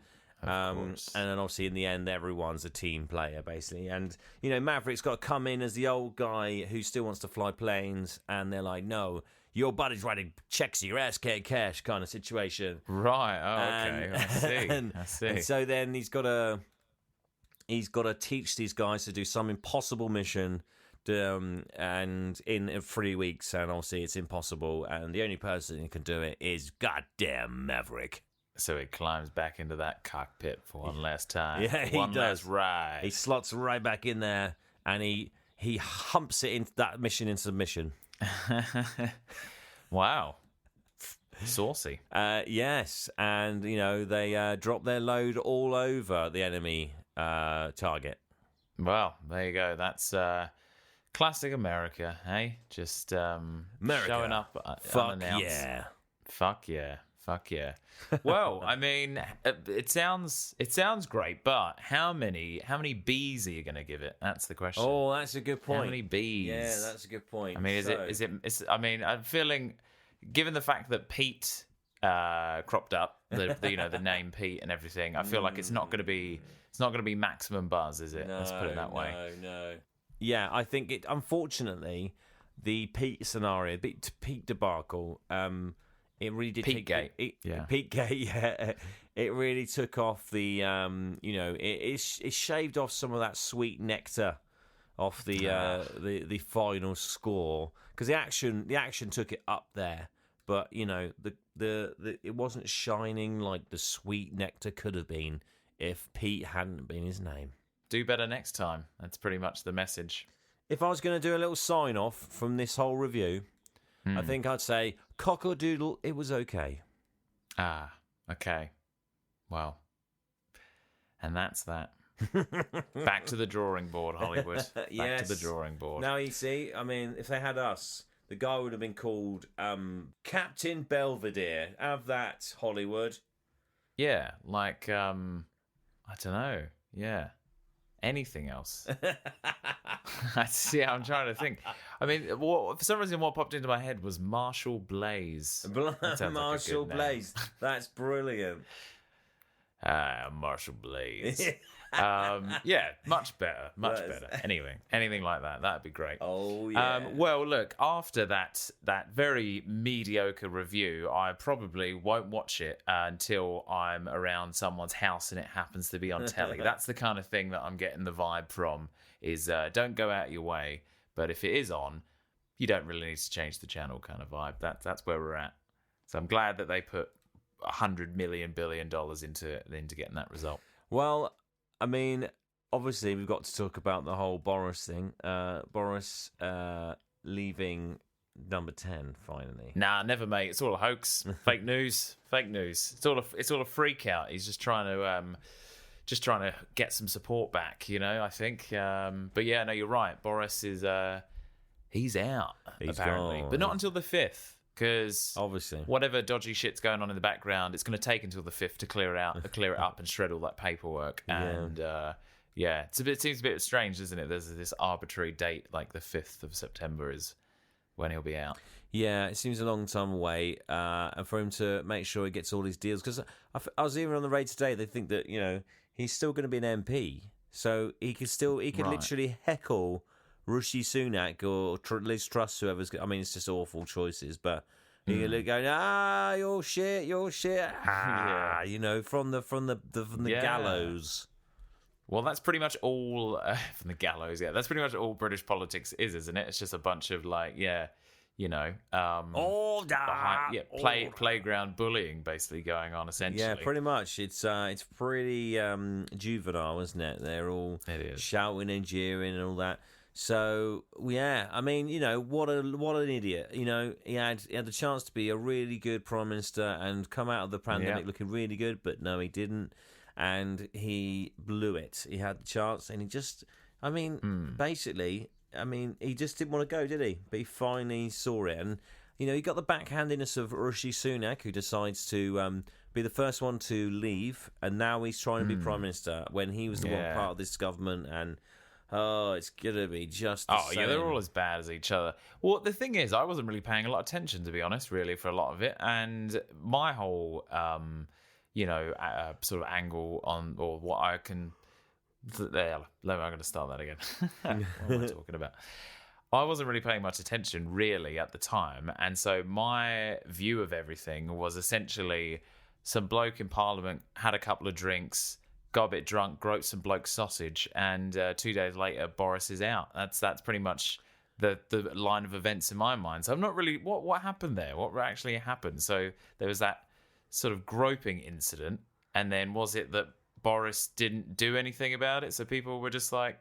Of course. And then obviously in the end, everyone's a team player basically. And Maverick's got to come in as the old guy who still wants to fly planes, and they're like, no, your buddy's writing checks your ass can't cash kind of situation. Right. Oh, okay. I see. I see. And so then he's got to teach these guys to do some impossible mission. And in 3 weeks, and obviously it's impossible, and the only person who can do it is goddamn Maverick. So he climbs back into that cockpit for one last time. Yeah, he one does. last ride. He slots right back in there, and he humps it into that mission in submission. Wow. Saucy. Yes, and they drop their load all over the enemy target. Well, there you go. That's classic America, hey? Just America. Showing up unannounced. Yeah. Fuck yeah. Fuck yeah. Well, I mean, it sounds great, but how many Bs are you going to give it? That's the question. Oh, that's a good point. How many Bs? Yeah, that's a good point. I mean, I mean, I'm feeling, given the fact that Pete cropped up, the name Pete and everything, I feel like it's not going to be maximum buzz, is it? No, Let's put it that way. No. Yeah, I think it. Unfortunately, the Pete scenario, Pete debacle, it really did. Petegate. Petegate. Yeah, it really took off the. It shaved off some of that sweet nectar off the final score, because the action took it up there, but the it wasn't shining like the sweet nectar could have been if Pete hadn't been his name. Do better next time. That's pretty much the message. If I was going to do a little sign off from this whole review, I think I'd say cock-a-doodle, it was okay. Ah, okay. Well, and that's that. Back to the drawing board, Hollywood. Back to the drawing board. Now you see, I mean, if they had us, the guy would have been called Captain Belvedere. Have that, Hollywood. Yeah, like I don't know. Yeah. Anything else? I'm trying to think. I mean, for some reason, what popped into my head was Marshall Blaze. Marshall Blaze. That's brilliant. Marshall Blaze. Yeah, much better. Anyway, anything like that, that'd be great. Oh, yeah. Well, look, after that very mediocre review, I probably won't watch it until I'm around someone's house and it happens to be on telly. That's the kind of thing that I'm getting the vibe from, is don't go out your way, but if it is on, you don't really need to change the channel kind of vibe. That's where we're at. So I'm glad that they put $100 billion into getting that result. Well, I mean, obviously we've got to talk about the whole Boris thing. Boris leaving number 10 finally. Nah, never, mate. It's all a hoax. Fake news. It's all a freak out. He's just trying to get some support back, I think. But yeah, no, you're right. Boris is he's out, apparently. Gone. But not until the 5th. Because obviously, whatever dodgy shit's going on in the background, it's going to take until the 5th to clear it up and shred all that paperwork. And it seems a bit strange, doesn't it? There's this arbitrary date, like the 5th of September is when he'll be out. Yeah, it seems a long time away. And for him to make sure he gets all these deals, because I was even on the raid today. They think that he's still going to be an MP, so he could literally heckle Rishi Sunak or Liz Truss, whoever's. I mean, it's just awful choices, but you can go, you're shit, from the gallows. Well, that's pretty much all from the gallows. Yeah, that's pretty much all British politics is, isn't it? It's just a bunch of playground bullying basically going on essentially. Yeah, pretty much. It's pretty juvenile, isn't it? They're all shouting and jeering and all that. So yeah, I mean, what an idiot. He had the chance to be a really good prime minister and come out of the pandemic looking really good, but no, he didn't, and he blew it. He had the chance, and he just, basically, he just didn't want to go, did he? But he finally saw it, and he got the backhandedness of Rishi Sunak, who decides to be the first one to leave, and now he's trying to be prime minister when he was the one part of this government, and. Oh, it's going to be just the same. Yeah, they're all as bad as each other. Well, the thing is, I wasn't really paying a lot of attention, to be honest, really, for a lot of it. And my whole, sort of angle on, or what I can. There, I'm going to start that again. What am I talking about? I wasn't really paying much attention, really, at the time. And so my view of everything was essentially some bloke in Parliament had a couple of drinks, got a bit drunk, groped some bloke sausage, and 2 days later, Boris is out. That's pretty much the line of events in my mind. So I'm not really... What happened there? What actually happened? So there was that sort of groping incident, and then was it that Boris didn't do anything about it? So people were just like,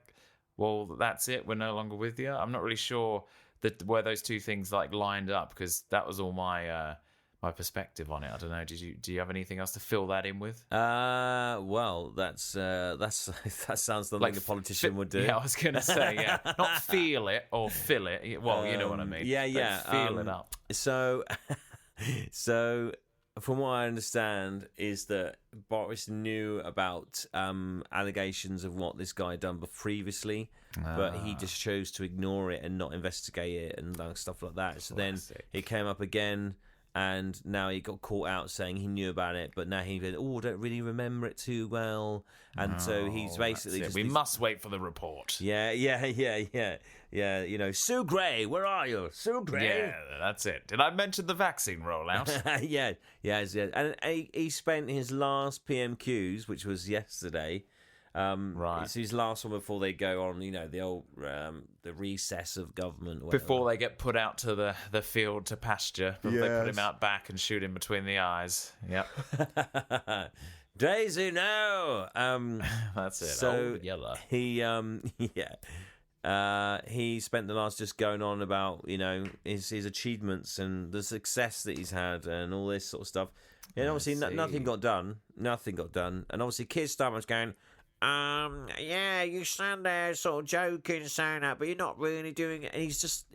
well, that's it, we're no longer with you. I'm not really sure where those two things like lined up, because that was all my my perspective on it. I don't know. Do you have anything else to fill that in with? Well, that sounds like a politician would do. Yeah, I was going to say, yeah, not feel it or fill it. Well, you know what I mean. Yeah. Feel it up. So from what I understand is that Boris knew about allegations of what this guy had done previously, but he just chose to ignore it and not investigate it and stuff like that. So then it came up again, and now he got caught out saying he knew about it, but now he went, don't really remember it too well. And so he's basically just... We must wait for the report. Yeah. Sue Gray, where are you? Sue Gray? Yeah, that's it. Did I mention the vaccine rollout? Yes. And he spent his last PMQs, which was yesterday. Right. It's his last one before they go on, the old the recess of government. Before they get put out to the field to pasture. Before they put him out back and shoot him between the eyes. Yep. Daisy, no. That's it. So yellow. He he spent the last just going on about his achievements and the success that he's had and all this sort of stuff. And obviously nothing got done. And obviously Keir Starmer's going, you stand there sort of joking, saying that, but you're not really doing it. And he's just...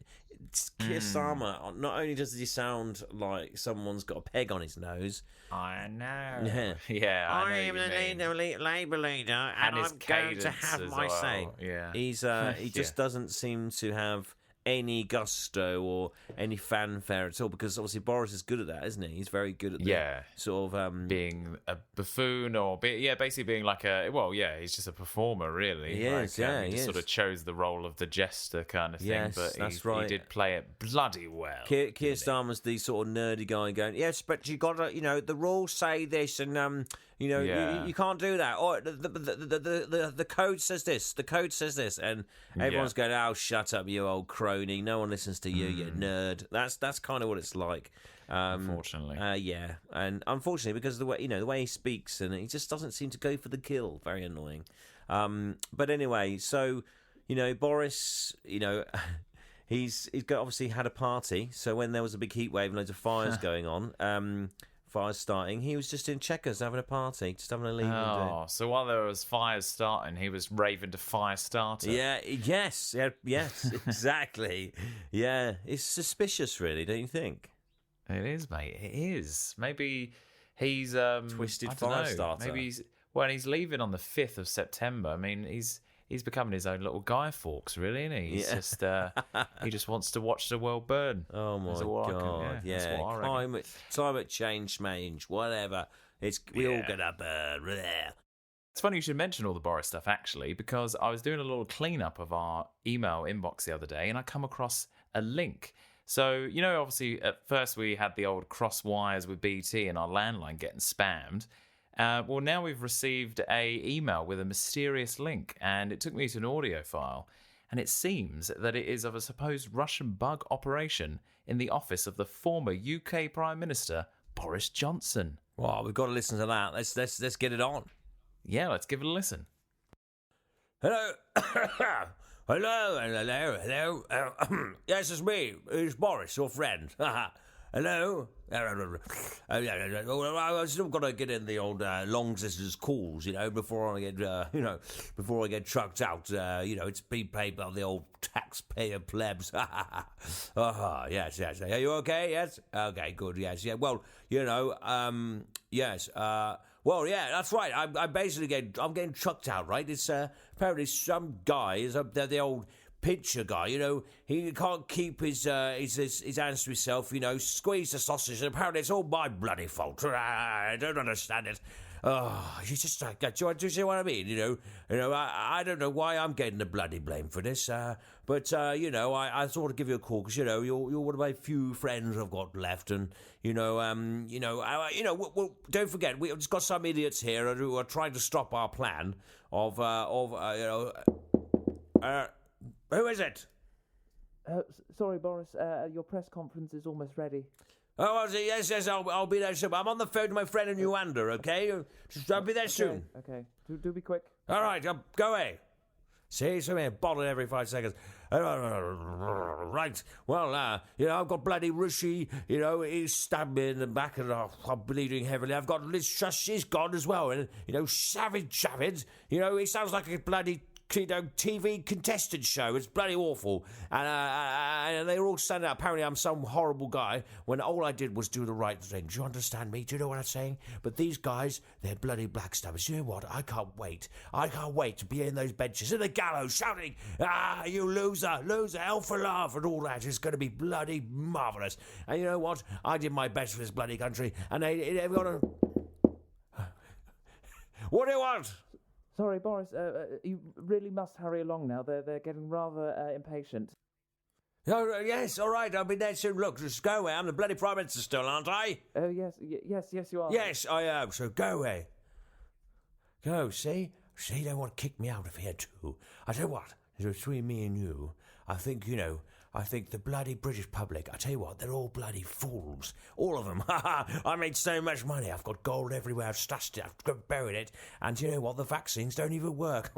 Keir Starmer, not only does he sound like someone's got a peg on his nose... I know. Yeah, I am the Labour leader, and I'm going to have my say. Yeah. He just doesn't seem to have any gusto or any fanfare at all, because obviously Boris is good at that, isn't he? He's very good at sort of being a buffoon, or basically being like he's just a performer, really. He is, he just sort of chose the role of the jester kind of thing. Yes, but that's right. He did play it bloody well. Keir Starmer's the sort of nerdy guy going, yes, but you got to, the rules say this, and you can't do that. Or the code says this. The code says this, and everyone's going, "Oh, shut up, you old crony! No one listens to you, you nerd." That's kind of what it's like. Unfortunately, and unfortunately, because of the way he speaks, and he just doesn't seem to go for the kill. Very annoying. But anyway, so Boris, he's obviously had a party. So when there was a big heat wave and loads of fires going on, fires starting, he was just in Chequers having a party, just having a leave. So while there was fires starting, he was raving to fire starter. Yes, exactly. Yeah, it's suspicious, really, don't you think? It is, mate. It is. Maybe he's twisted fire starter. Maybe he's leaving on the 5th of September. I mean, he's becoming his own little Guy Fawkes, really, isn't he? He's just he just wants to watch the world burn. Oh my God! Climate change, whatever. We all gonna burn. It's funny you should mention all the Boris stuff, actually, because I was doing a little cleanup of our email inbox the other day, and I come across a link. So, obviously, at first we had the old cross wires with BT and our landline getting spammed. Well, now we've received a email with a mysterious link, and it took me to an audio file, and it seems that it is of a supposed Russian bug operation in the office of the former UK Prime Minister Boris Johnson. Well, we've got to listen to that. Let's get it on. Yeah, let's give it a listen. Hello. Hello. Yes, it's me. It's Boris, your friend. Hello? I've still got to get in the old long distance calls, before I get trucked out. It's been paid by the old taxpayer plebs. Yes. Are you okay? Yes? Okay, good, yes. Yeah, well, yes. Well, yeah, that's right. I'm getting trucked out, right? It's apparently some guy is up there, the old pincher guy, he can't keep his hands to himself, squeeze the sausage, and apparently it's all my bloody fault. I don't understand it. Oh, you just like that. Do you see what I mean? I don't know why I'm getting the bloody blame for this, but I thought I'd give you a call because you're one of my few friends I've got left, and well, don't forget we've just got some idiots here who are trying to stop our plan of who is it? Sorry, Boris. Your press conference is almost ready. Oh, yes, I'll be there soon. I'm on the phone to my friend in Uganda, okay? Just I'll be there soon. Okay. Do be quick. All right, go away. See, so here, bottle every 5 seconds. Right, well, I've got bloody Rishi, he stabbed me in the back and I'm bleeding heavily. I've got Liz Truss, she's gone as well. And, Savage, he sounds like a bloody TV contestant show. It's bloody awful. And they were all standing up. Apparently I'm some horrible guy when all I did was do the right thing. Do you understand me? Do you know what I'm saying? But these guys, they're bloody blackstabbers. You know what? I can't wait. To be in those benches, in the gallows, shouting, you loser, hell for love, and all that. It's going to be bloody marvellous. And you know what? I did my best for this bloody country, and they've got to... What do you want? Sorry, Boris, you really must hurry along now. They're getting rather impatient. Oh, yes, all right, I'll be there soon. Look, just go away. I'm the bloody Prime Minister still, aren't I? Oh, yes, you are. Yes, I am, so go away. Go, see? See, they want to kick me out of here, too. I tell you what, between me and you, I think the bloody British public, I tell you what, they're all bloody fools. All of them. I made so much money. I've got gold everywhere. I've stashed it. I've buried it. And you know what? The vaccines don't even work.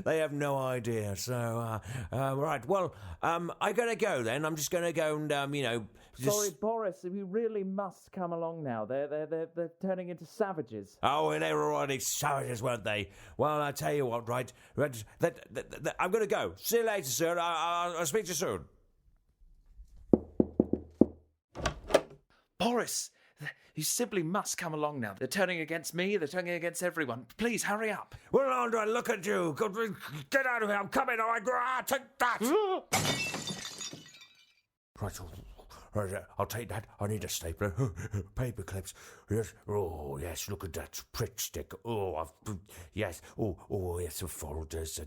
They have no idea. So, right. Well, I got to go then. I'm just going to go and, Sorry, Boris, you really must come along now. They're turning into savages. Oh, they were already savages, weren't they? Well, I tell you what, right? I'm going to go. See you later, sir. I'll speak to you soon. Boris, you simply must come along now. They're turning against me. They're turning against everyone. Please, hurry up. Well, Andre, look at you. Get out of here. I'm coming. Take that. Right, I'll take that. I need a stapler. Paper clips. Yes. Oh, yes. Look at that prick stick. Oh, yes. Oh, yes. The folders.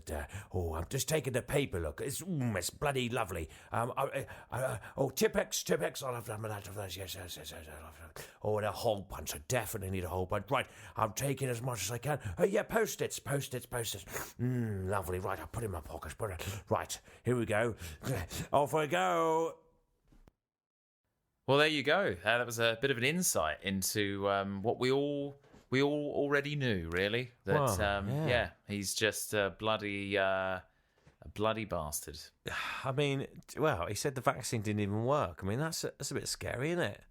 I'm just taking the paper. Look, it's bloody lovely. Tipex. I'll have that. Yes. Oh, and a hole punch. I definitely need a hole punch. Right, I'm taking as much as I can. Yeah, post-its. Lovely. Right, I'll put it in my pocket. Right, here we go. Off we go. Well, there you go. That was a bit of an insight into what we all already knew, really. That he's just a bloody bastard. I mean, well, he said the vaccine didn't even work. I mean, that's a bit scary, isn't it?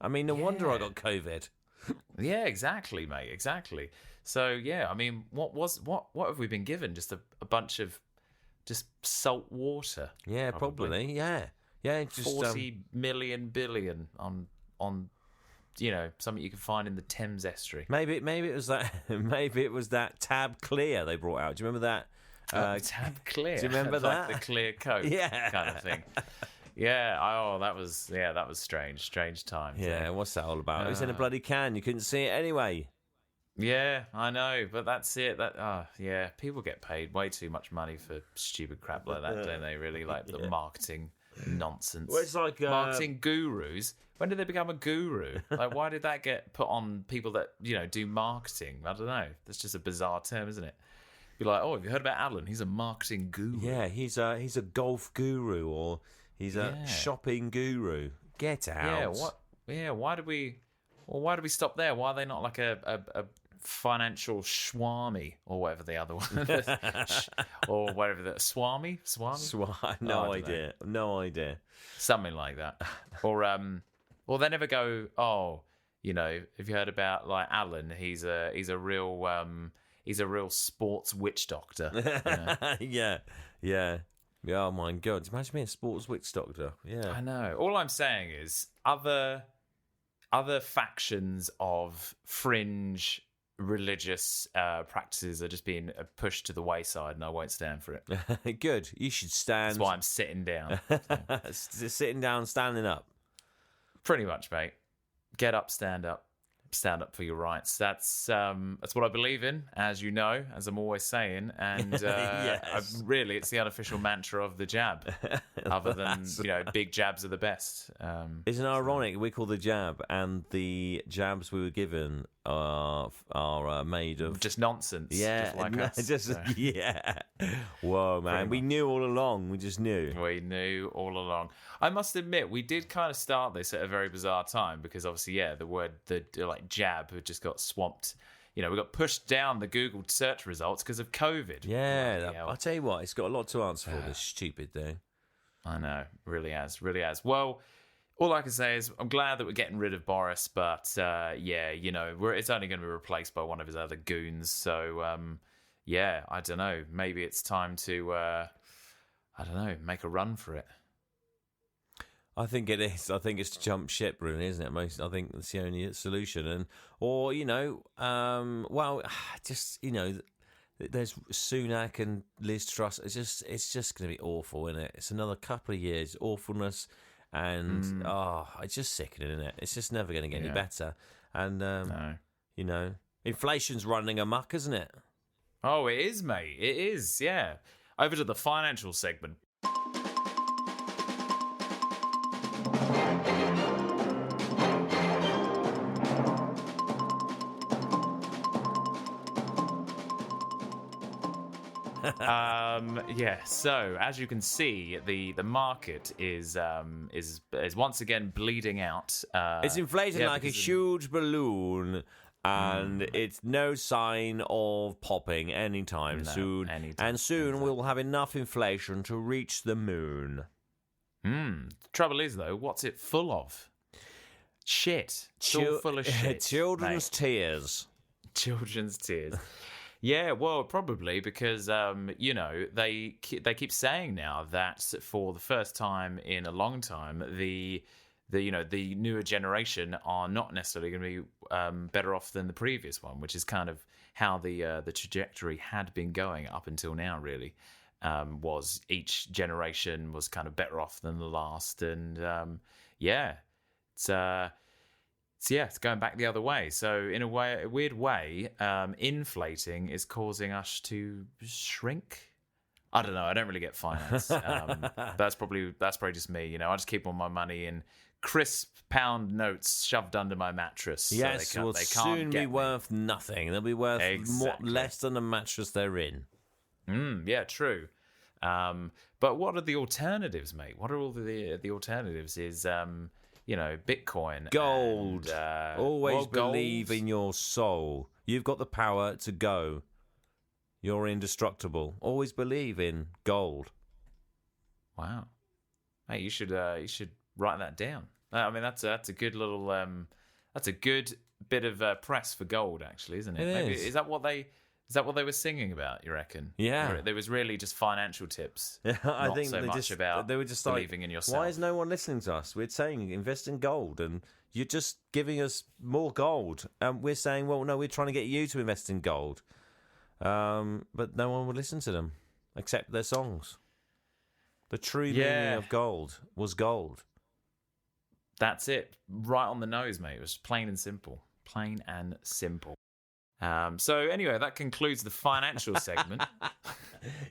I mean, no wonder I got COVID. Yeah, exactly, mate. Exactly. So yeah, I mean, what have we been given? Just a bunch of just salt water. Yeah, probably. Yeah. Yeah, just 40 million billion on something you can find in the Thames estuary. Maybe it was that. Maybe it was that Tab Clear they brought out. Do you remember that? Tab Clear. Do you remember that? Like the clear coat, kind of thing. Yeah. Oh, that was strange times. Yeah. What's that all about? It was in a bloody can. You couldn't see it anyway. Yeah, I know, but that's it. People get paid way too much money for stupid crap like that, don't they? Really, like the marketing nonsense. Well, it's like marketing gurus. When did they become a guru? Like, why did that get put on people that do marketing? I don't know. That's just a bizarre term, isn't it? Be like, oh, have you heard about Alan? He's a marketing guru. Yeah, he's a golf guru, or he's a shopping guru. Get out. Why did we stop there? Why are they not like a financial schwami or whatever the other one is? Or whatever the swami? No idea. Something like that. Or they never go, have you heard about like Alan? He's a real sports witch doctor. Yeah. Oh my God! Imagine being a sports witch doctor. Yeah, I know. All I'm saying is other factions of fringe religious practices are just being pushed to the wayside, and I won't stand for it. Good. You should stand. That's why I'm sitting down. Sitting down, standing up. Pretty much, mate. Get up, stand up. Stand up for your rights. That's what I believe in, as you know, as I'm always saying. And Yes. really, it's the unofficial mantra of the jab. Other than big jabs are the best. Isn't it ironic? We call the jab, and the jabs we were given are made of just nonsense. Yeah, just like us. just yeah. Whoa, man! We knew all along. We just knew. We knew all along. I must admit, we did kind of start this at a very bizarre time because obviously, the jab had just got swamped. We got pushed down the Google search results because of COVID. Yeah, I'll tell you what, it's got a lot to answer for, this stupid thing. I know, really has. Well, all I can say is I'm glad that we're getting rid of Boris, but it's only going to be replaced by one of his other goons. So, I don't know. Maybe it's time to, make a run for it. I think it is. I think it's to jump ship, really, isn't it? I think that's the only solution. There's Sunak and Liz Truss. It's just going to be awful, isn't it? It's another couple of years awfulness, and it's just sickening, isn't it? It's just never going to get any better. And No. Inflation's running amok, isn't it? Oh, it is, mate. It is. Yeah. Over to the financial segment. So as you can see, the market is once again bleeding out. It's inflating like a huge balloon, and it's no sign of popping anytime soon. And soon we'll have enough inflation to reach the moon. Trouble is, though, what's it full of? Shit. It's all full of shit. Children's tears. Children's tears. Yeah, well, probably because they keep saying now that for the first time in a long time, the newer generation are not necessarily going to be better off than the previous one, which is kind of how the trajectory had been going up until now. Really, was each generation was kind of better off than the last, and it's going back the other way. So in a weird way, inflating is causing us to shrink. I don't know. I don't really get finance. That's probably just me. I just keep all my money in crisp pound notes shoved under my mattress. Yes, so will soon be worth nothing. They'll be worth less than the mattress they're in. Yeah, true. But what are the alternatives, mate? What are all the alternatives? Is Bitcoin, gold. And, always believe in your soul. You've got the power to go. You're indestructible. Always believe in gold. Wow, hey, you should write that down. I mean, that's a good little that's a good bit of press for gold, actually, isn't it? Maybe, is that what they were singing about? You reckon? Yeah, or there was really just financial tips. Yeah, I think so much about they were just believing in yourself. Why is no one listening to us? We're saying invest in gold, and you're just giving us more gold. And we're saying, well, no, we're trying to get you to invest in gold. But no one would listen to them except their songs. The true meaning of gold was gold. That's it. Right on the nose, mate. It was plain and simple. Plain and simple. So anyway, that concludes the financial segment.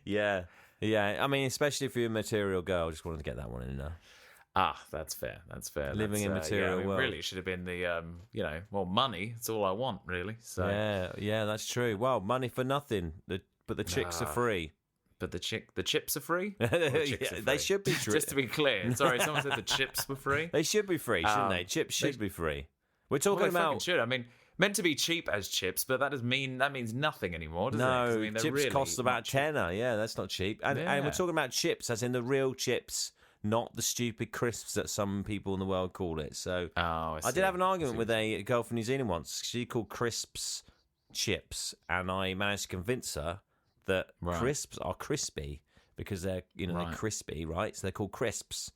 Yeah. I mean, especially if you're a material girl, just wanted to get that one in there. That's fair. Living in material world. Really, it should have been the money. It's all I want, really. So yeah, that's true. Well, money for nothing, but the chicks are free. But the chips are free? Are free? They should be free. Just to be clear. Sorry, someone said the chips were free. They should be free, shouldn't they? Chips should be free. We're talking about. Should. I mean, meant to be cheap as chips, but that means nothing anymore, does it? No, I mean, chips really cost about tenner. Yeah, that's not cheap. And we're talking about chips, as in the real chips, not the stupid crisps that some people in the world call it. So I did have an argument with a girl from New Zealand once. She called crisps chips, and I managed to convince her that crisps are crispy because they're they're crispy, right? So they're called crisps.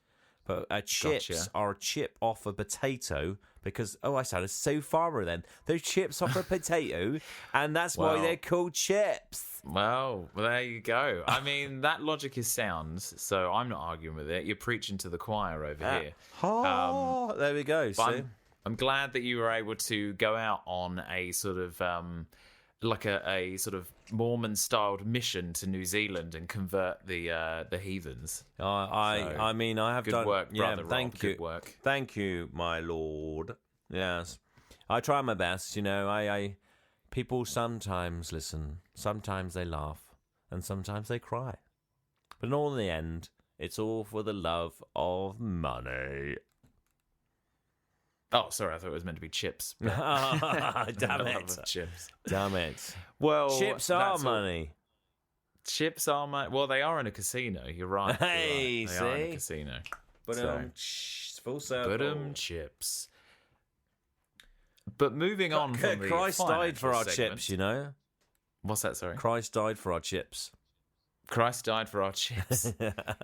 But chips Gotcha. are a chip off a potato because, I sounded so farmer then. They're chips off a potato, and that's why Well. they're called chips. Well, there you go. I mean, that logic is sound, so I'm not arguing with it. You're preaching to the choir over here. Oh, there we go. But See? I'm glad that you were able to go out on a sort of like a sort of Mormon-styled mission to New Zealand and convert the heathens. I mean, I have Good done work, brother. Yeah, thank Rob. you. Good work. Thank you, my lord. Yes, I try my best. I people sometimes listen, sometimes they laugh, and sometimes they cry. But in the end, it's all for the love of money. Oh, sorry, I thought it was meant to be chips. but- Damn The love it! of chips. Damn it! Well, Chips are that's all- money. Chips are money. Well, they are in a casino. You're right. you're right. Hey, They are in see? a casino. But So- full circle. But chips. But moving on from the Christ died for our financial chips. segment- What's that? Sorry. Christ died for our chips. Christ died for our chips.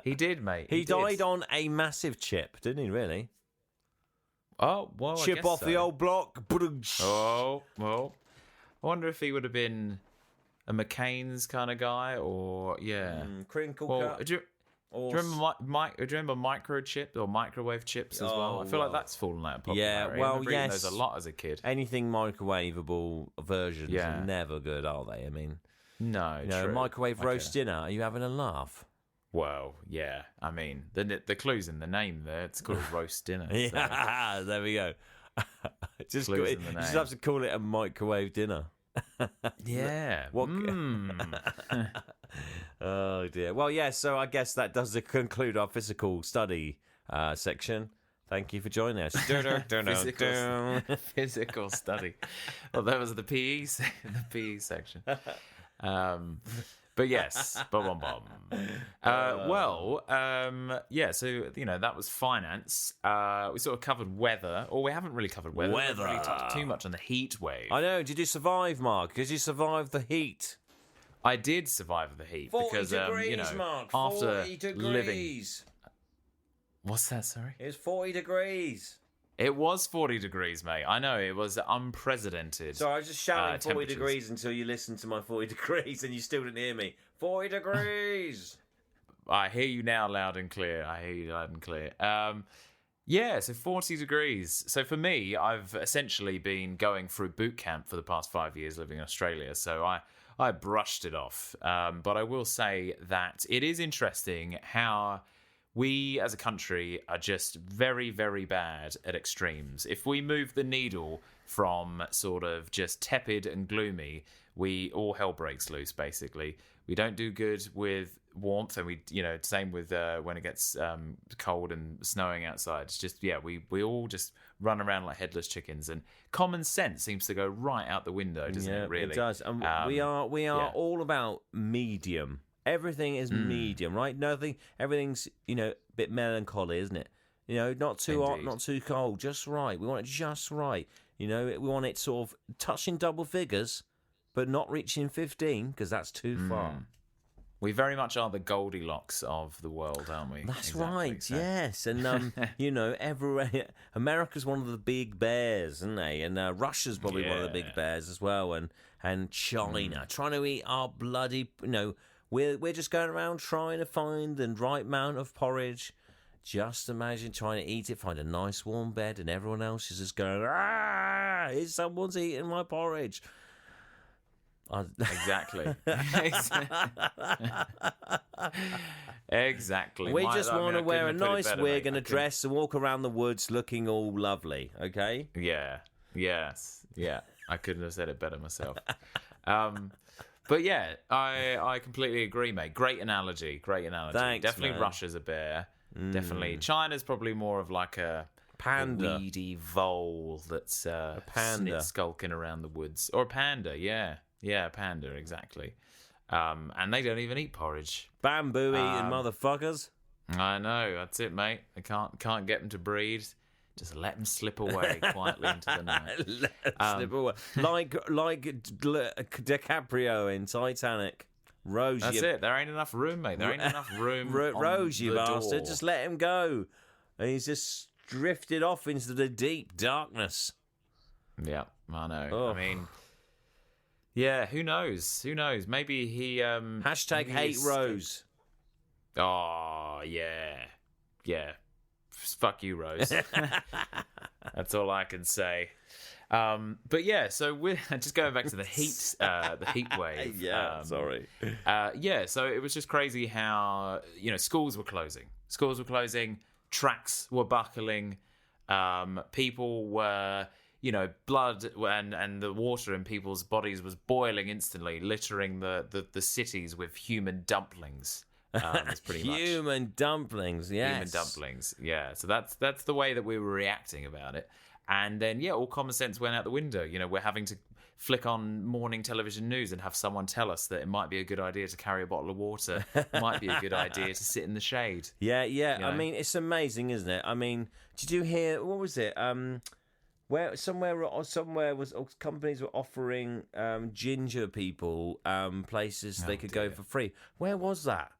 He did, mate. He did. died on a massive chip, didn't he? Really? Oh, well, I Chip guess off so. the old block. Oh, well. I wonder if he would have been a McCain's kind of guy, or Crinkle Well, cut. do you remember do you remember microchip or microwave chips as well? I feel like that's fallen out of popularity. I remember eating those a lot as a kid. Anything microwavable versions Yeah. are never good, are they? I mean, No, true. Microwave Okay. roast dinner. Are you having a laugh? Well, yeah. I mean, the clue's in the name there. It's called roast dinner. so- Yeah, there we go. just Clues in the you just name. have to call it a microwave dinner. Yeah. What- Oh dear. Well, yeah. So I guess that does conclude our physical study section. Thank you for joining us. Physical study. Well, that was the the PE section. But yes, bum. Yeah. So that was finance. We sort of covered weather, or we haven't really covered weather. We haven't really touched too much on the heat wave. I know. Did you survive, Mark? Did you survive the heat? I did survive the heat 40 because degrees, Mark. after 40 degrees. living. What's that? Sorry. It's 40 degrees. It was 40 degrees, mate. I know, it was unprecedented. So I was just shouting 40 temperatures. degrees until you listened to my 40 degrees and you still didn't hear me. 40 degrees. I hear you now loud and clear. Yeah, so 40 degrees. So for me, I've essentially been going through boot camp for the past 5 years living in Australia. So I brushed it off. But I will say that it is interesting how we as a country are just very, very bad at extremes. If we move the needle from sort of just tepid and gloomy, all hell breaks loose, basically. We don't do good with warmth, and same with when it gets cold and snowing outside. It's just, we all just run around like headless chickens, and common sense seems to go right out the window, doesn't it, really? It does. And we are all about medium. Everything is medium, right? Everything's, a bit melancholy, isn't it? Not too hot, Indeed. not too cold, just right. We want it just right. We want it sort of touching double figures, but not reaching 15, because that's too far. We very much are the Goldilocks of the world, aren't we? That's Exactly, right, so- yes. And, everywhere. America's one of the big bears, isn't they? And Russia's probably one of the big Yeah. bears as well. And China, trying to eat our bloody, we're just going around trying to find the right amount of porridge. Just imagine trying to eat it, find a nice warm bed, and everyone else is just going, someone's eating my porridge. Exactly. Exactly. We I just mean, want I to wear a couldn't have put it nice better, wig mate. and I a couldn't- dress and walk around the woods looking all lovely, okay? Yeah. Yes. Yeah. I couldn't have said it better myself. But yeah, I completely agree, mate. Great analogy. Thanks, Definitely man. Russia's a bear. Definitely. China's probably more of like a Panda. weedy vole that's panda. skulking around the woods. Or a panda, yeah. Yeah, a panda, exactly. And they don't even eat porridge. Bamboo eating motherfuckers. I know, that's it, mate. They can't get them to breed. Just let them slip away quietly into the night. Slip away. Like DiCaprio in Titanic. Rose, That's you, it. There ain't enough room, mate. There ain't enough room. on Rose, you the bastard. door. Just let him go. and he's just drifted off into the deep darkness. Yeah, I know. Oh. I mean, yeah, who knows? Who knows? Maybe he Hashtag maybe hate he's- Rose. Oh, yeah. Fuck you, Rose. That's all I can say. But yeah, so we're just going back to the heat wave. Sorry. So it was just crazy how schools were closing. Tracks were buckling. People were, blood and the water in people's bodies was boiling instantly, littering the cities with human dumplings. It's pretty much Human dumplings, yes. human dumplings. Yeah, so that's the way that we were reacting about it. And then all common sense went out the window. We're having to flick on morning television news and have someone tell us that it might be a good idea to carry a bottle of water. It might be a good idea to sit in the shade. Yeah. know? I mean, it's amazing, isn't it? I mean, did you hear? What was it? Where somewhere was companies were offering ginger people places they could go for free. Where was that?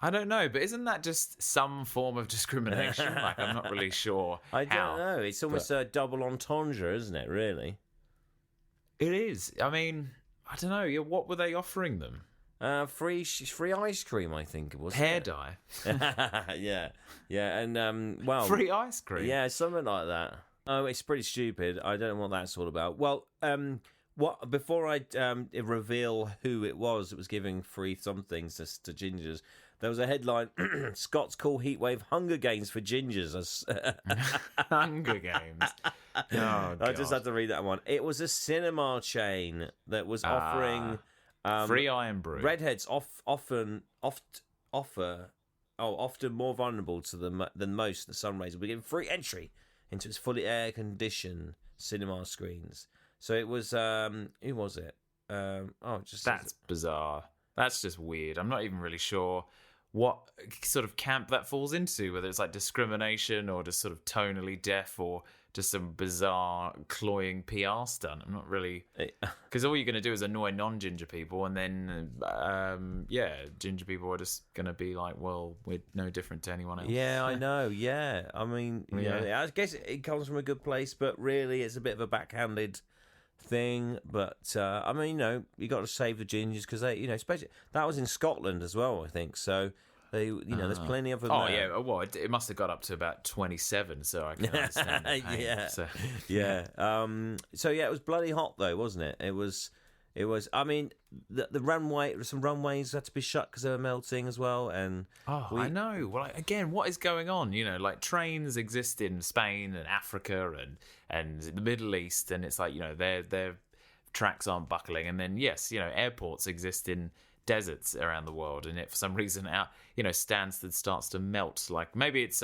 I don't know, but isn't that just some form of discrimination? Like, I'm not really sure. I don't know. It's almost a double entendre, isn't it? Really. It is. I mean, I don't know. What were they offering them? Free ice cream, I think it was. Hair dye. yeah, and Free ice cream. Yeah, something like that. Oh, it's pretty stupid. I don't know what that's all about. Well, before I reveal who it was giving free somethings to gingers, there was a headline: Scots call heatwave Hunger Games for gingers. Hunger Games. Oh, God. I just had to read that one. It was a cinema chain that was offering free iron brew. redheads often more vulnerable to them than most. The sun rays will be given free entry into its fully air conditioned cinema screens. So it was who was it? That's bizarre. That's just weird. I'm not even really sure what sort of camp that falls into, whether it's like discrimination or just sort of tonally deaf or just some bizarre cloying PR stunt. I'm not really, because all you're going to do is annoy non-ginger people, and then ginger people are just going to be like, well, we're no different to anyone else. Yeah, I know. Yeah, I mean, I guess it comes from a good place, but really, it's a bit of a backhanded thing. But I mean, you got to save the gingers because they, especially that was in Scotland as well, I think. So they, there's plenty of them. Oh there. yeah, well, it must have got up to about 27, so I can understand the pain. Yeah. So. Yeah. So yeah, it was bloody hot though, wasn't it? It was. I mean, the runway. Some runways had to be shut because they were melting as well. And I know. Well, again, what is going on? Like trains exist in Spain and Africa and the Middle East, and it's like their tracks aren't buckling. And then yes, airports exist in deserts around the world, and it for some reason Stansted starts to melt. Like maybe it's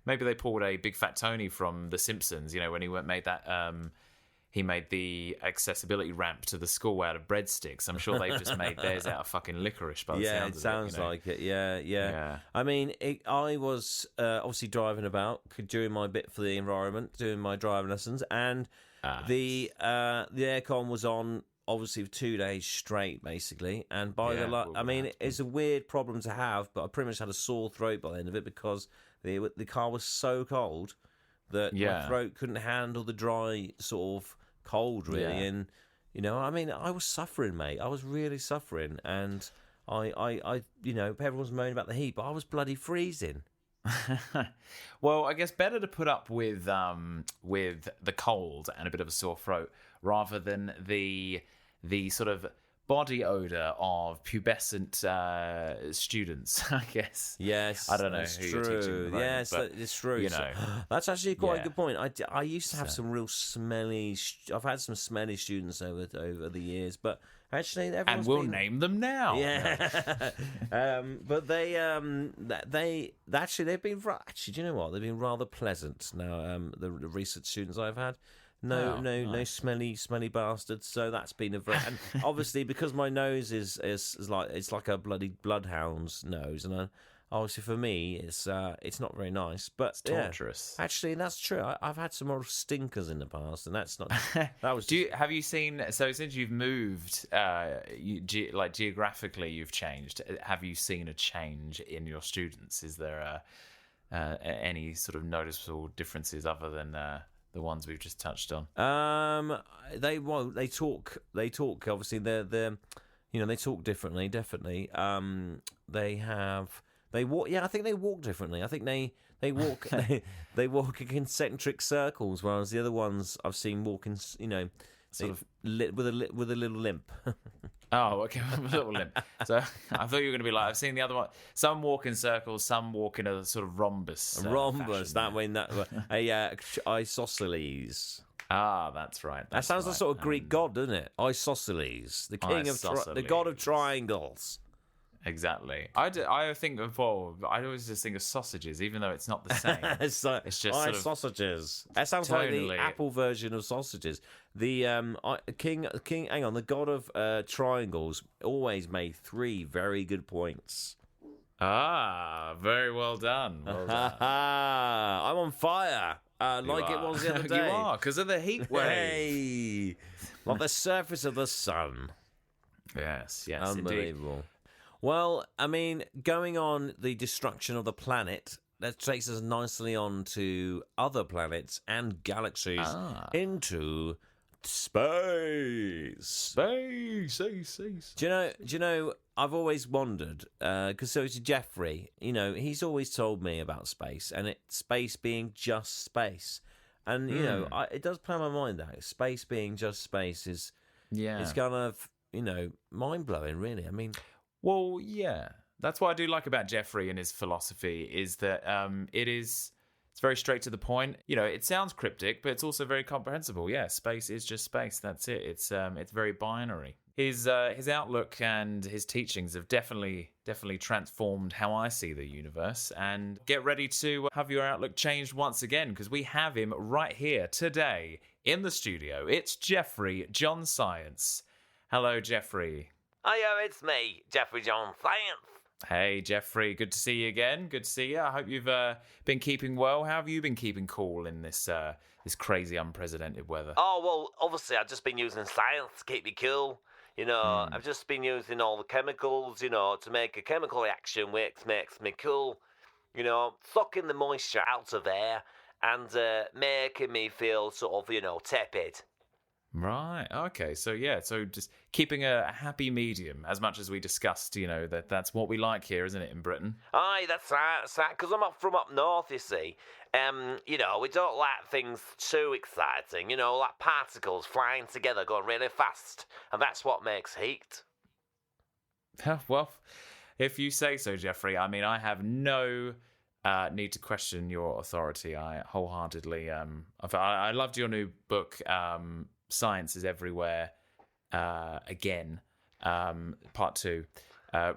maybe they pulled a Big Fat Tony from The Simpsons. When he made that. He made the accessibility ramp to the school out of breadsticks. I'm sure they've just made theirs out of fucking licorice. By the sounds it sounds like it. Yeah. I mean, I was obviously driving about, doing my bit for the environment, doing my driving lessons, and the aircon was on obviously for 2 days straight, basically. And it's a weird problem to have, but I pretty much had a sore throat by the end of it because the car was so cold that my throat couldn't handle the dry sort of cold, really. And I mean, I was suffering, mate. I was really suffering, and I everyone's moaning about the heat, but I was bloody freezing. Well, I guess better to put up with the cold and a bit of a sore throat rather than the sort of body odor of pubescent students, I guess. Yes, I don't know that's who true. you're teaching at the moment, Yes, but, it's true. That's actually quite a good point. I used to have some real smelly. I've had some smelly students over the years, but actually, and we'll name them now. Yeah, but they've been actually. Do you know what? They've been rather pleasant now. The recent students I've had. No smelly bastards. So that's been a very, and obviously because my nose is like it's like a bloody bloodhound's nose, and obviously for me it's not very nice. But it's torturous. Actually, that's true. I've had some more stinkers in the past, and that's not. That was. Have you seen? So since you've moved, geographically, you've changed. Have you seen a change in your students? Is there any sort of noticeable differences other than the ones we've just touched on? They won't. They talk. Obviously, they're they talk differently. Definitely. They walk. Yeah, I think they walk differently. I think they walk. they walk in concentric circles, whereas the other ones I've seen walk in, sort of with a little limp. Oh, okay, a little limp. So I thought you were going to be like, I've seen the other one. Some walk in circles, some walk in a sort of rhombus. Rhombus, fashion. that way. Isosceles. Ah, that's right. That sounds like sort of Greek god, doesn't it? Isosceles, the king the god of triangles. Exactly. I think of I always just think of sausages, even though it's not the same. It's just sort of sausages. That sounds like the Tonally. Apple version of sausages. The king. Hang on, the god of triangles always made 3 very good points. Ah, very well done. Well done. I'm on fire. Like it was the other day. You are, because of the heat wave. Hey, like the surface of the sun. Yes, Unbelievable. indeed. Well, I mean, going on the destruction of the planet, that takes us nicely on to other planets and galaxies into space. Space. Do you know? I've always wondered because so is Jeffrey. He's always told me about space and space being just space, and it does play on my mind that space being just space is it's kind of mind blowing, really. I mean. Well, yeah. That's what I do like about Jeffrey and his philosophy is that it's very straight to the point. It sounds cryptic, but it's also very comprehensible. Yeah, space is just space. That's it. It's very binary. His outlook and his teachings have definitely transformed how I see the universe. And get ready to have your outlook changed once again, because we have him right here today in the studio. It's Jeffery John Science. Hello, Jeffrey. Hiya, it's me, Jeffery John Science. Hey, Jeffrey, good to see you again. Good to see you. I hope you've been keeping well. How have you been keeping cool in this crazy, unprecedented weather? Oh, well, obviously, I've just been using science to keep me cool. I've just been using all the chemicals, to make a chemical reaction which makes me cool. Sucking the moisture out of air and making me feel sort of, tepid. Right. Okay. So just keeping a happy medium, as much as we discussed. That's what we like here, isn't it, in Britain? Aye, that's right. Because I'm from up north, you see. We don't like things too exciting. Like particles flying together, going really fast, and that's what makes heat. Well, if you say so, Jeffrey. I mean, I have no need to question your authority. I wholeheartedly. I loved your new book. Science is Everywhere, again, part 2.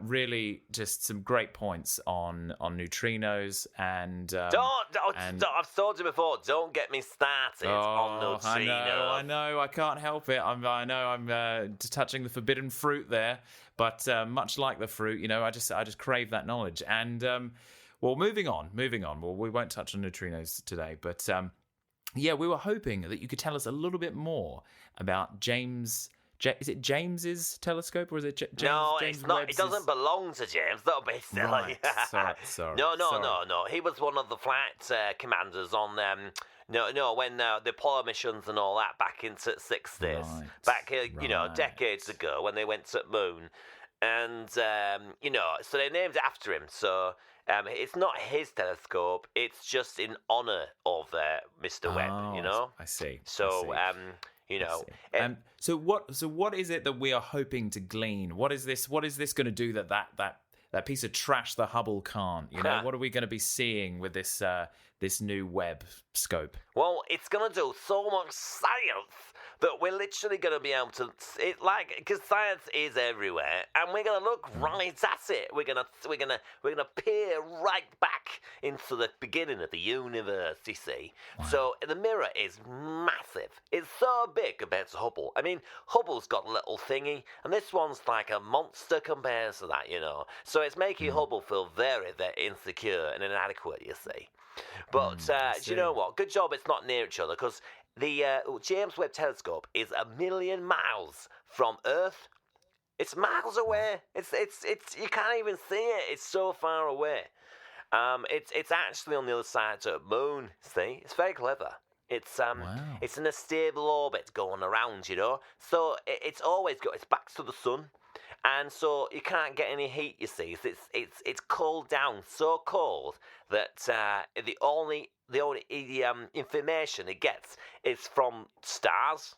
Really, just some great points on neutrinos and I've told you before. Don't get me started on neutrinos. I know. I can't help it. I know. I'm touching the forbidden fruit there, but much like the fruit, I just crave that knowledge. And well, moving on. Well, we won't touch on neutrinos today, but. Yeah, we were hoping that you could tell us a little bit more about James. Is it James's telescope or is it James? No, James it's not. Webb's? It doesn't belong to James. That'll be silly. Right. Sorry. No. He was one of the flight commanders on. When the Apollo missions and all that back into the 60s, Right. decades ago when they went to the moon, and so they named it after him. So. It's not his telescope. It's just in honor of Mr. Webb. I see. So, So what is it that we are hoping to glean? What is this going to do that piece of trash the Hubble can't? What are we going to be seeing with this new Webb scope? Well, it's going to do so much science that we're literally going to be able to, because science is everywhere, and we're going to look right at it. We're going to peer right back into the beginning of the universe. You see, So the mirror is massive. It's so big compared to Hubble. I mean, Hubble's got a little thingy, and this one's like a monster compared to that. So it's making Hubble feel very, very insecure and inadequate. You see. But do you know what? Good job it's not near each other, because the James Webb Telescope is 1,000,000 miles from Earth. It's miles away. It's you can't even see it. It's so far away. It's actually on the other side of the moon. See, it's very clever. It's in a stable orbit going around, So it's always got its back to the sun, and so you can't get any heat. You see, it's cooled down, so cold that the only information it gets is from stars.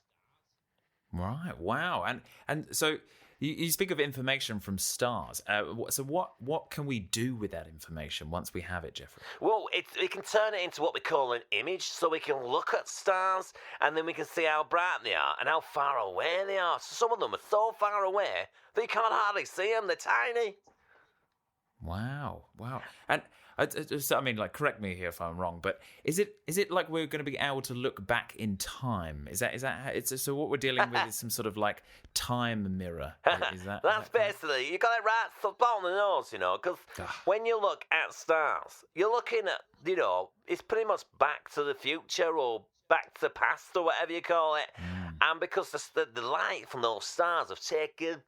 Right. Wow. And so you speak of information from stars. So what can we do with that information once we have it, Jeffrey? Well, we can turn it into what we call an image, so we can look at stars and then we can see how bright they are and how far away they are. So some of them are so far away that you can't hardly see them. They're tiny. Wow. And I mean, like, correct me here if I'm wrong, but is it like we're going to be able to look back in time? Is that how it's so what we're dealing with is some sort of like time mirror? Is that That's basically, you got it right spot on the nose, because when you look at stars, you're looking at, it's pretty much Back to the Future or Back to the Past or whatever you call it, and because the light from those stars have taken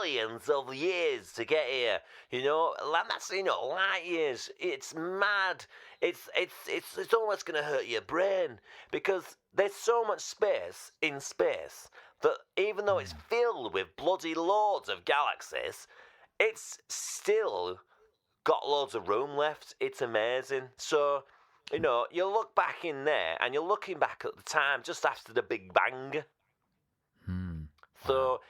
billions of years to get here, that's light years. It's mad. It's almost going to hurt your brain because there's so much space in space that even though it's filled with bloody loads of galaxies, it's still got loads of room left. It's amazing. So you look back in there and you're looking back at the time just after the Big Bang. So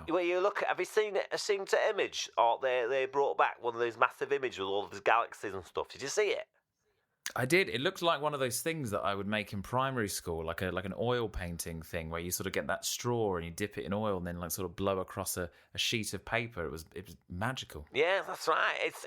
when you look at, have you seen the image? Or they brought back one of those massive images with all of these galaxies and stuff. Did you see it? I did. It looked like one of those things that I would make in primary school, like an oil painting thing, where you sort of get that straw and you dip it in oil and then like sort of blow across a sheet of paper. It was magical. Yeah, that's right. It's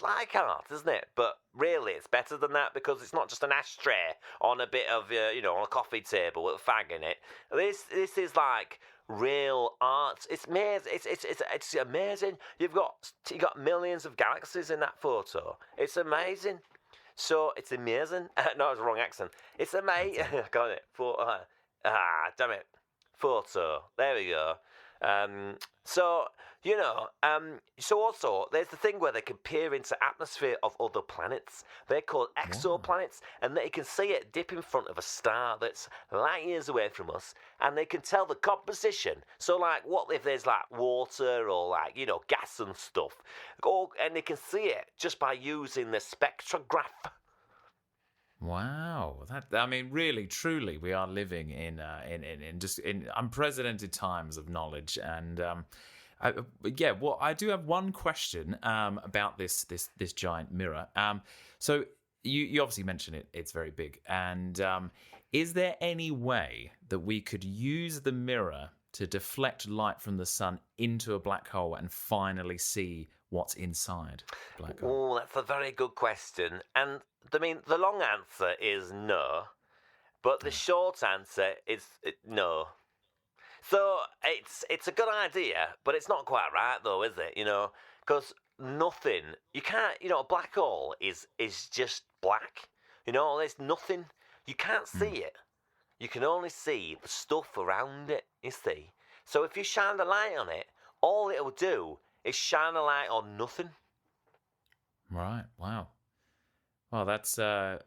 like art, isn't it? But really, it's better than that because it's not just an ashtray on a bit of on a coffee table with a fag in it. This is like real art. It's amazing. It's amazing. You've got millions of galaxies in that photo. It's amazing. So it's amazing. No, it's the wrong accent. It's amazing. Got it. Damn it. Photo. There we go. So also there's the thing where they can peer into atmosphere of other planets. They're called exoplanets, and they can see it dip in front of a star that's light years away from us, and they can tell the composition. So like, what if there's like water or like gas and stuff, and they can see it just by using the spectrograph. Wow, really, truly, we are living in unprecedented times of knowledge, and I do have one question about this giant mirror. So you obviously mentioned it's very big, and is there any way that we could use the mirror to deflect light from the sun into a black hole and finally see what's inside the black hole? Oh, that's a very good question, and the long answer is no, but the short answer is no. So it's a good idea, but it's not quite right though, is it? Because nothing, you can't, a black hole is just black. There's nothing. You can't see it. You can only see the stuff around it, you see. So if you shine the light on it, all it'll do is shine a light on nothing. Right. Wow. Well, that is bit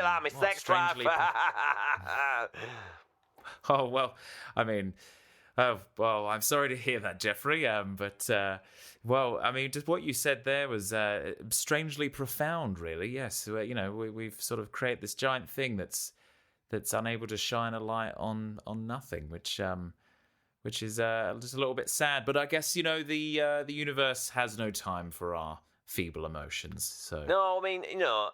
like my sex drive. Oh well, I'm sorry to hear that, Jeffrey. Just what you said there was strangely profound, really. Yes, we've sort of created this giant thing that's unable to shine a light on nothing, which is just a little bit sad. But I guess the universe has no time for our feeble emotions. So no,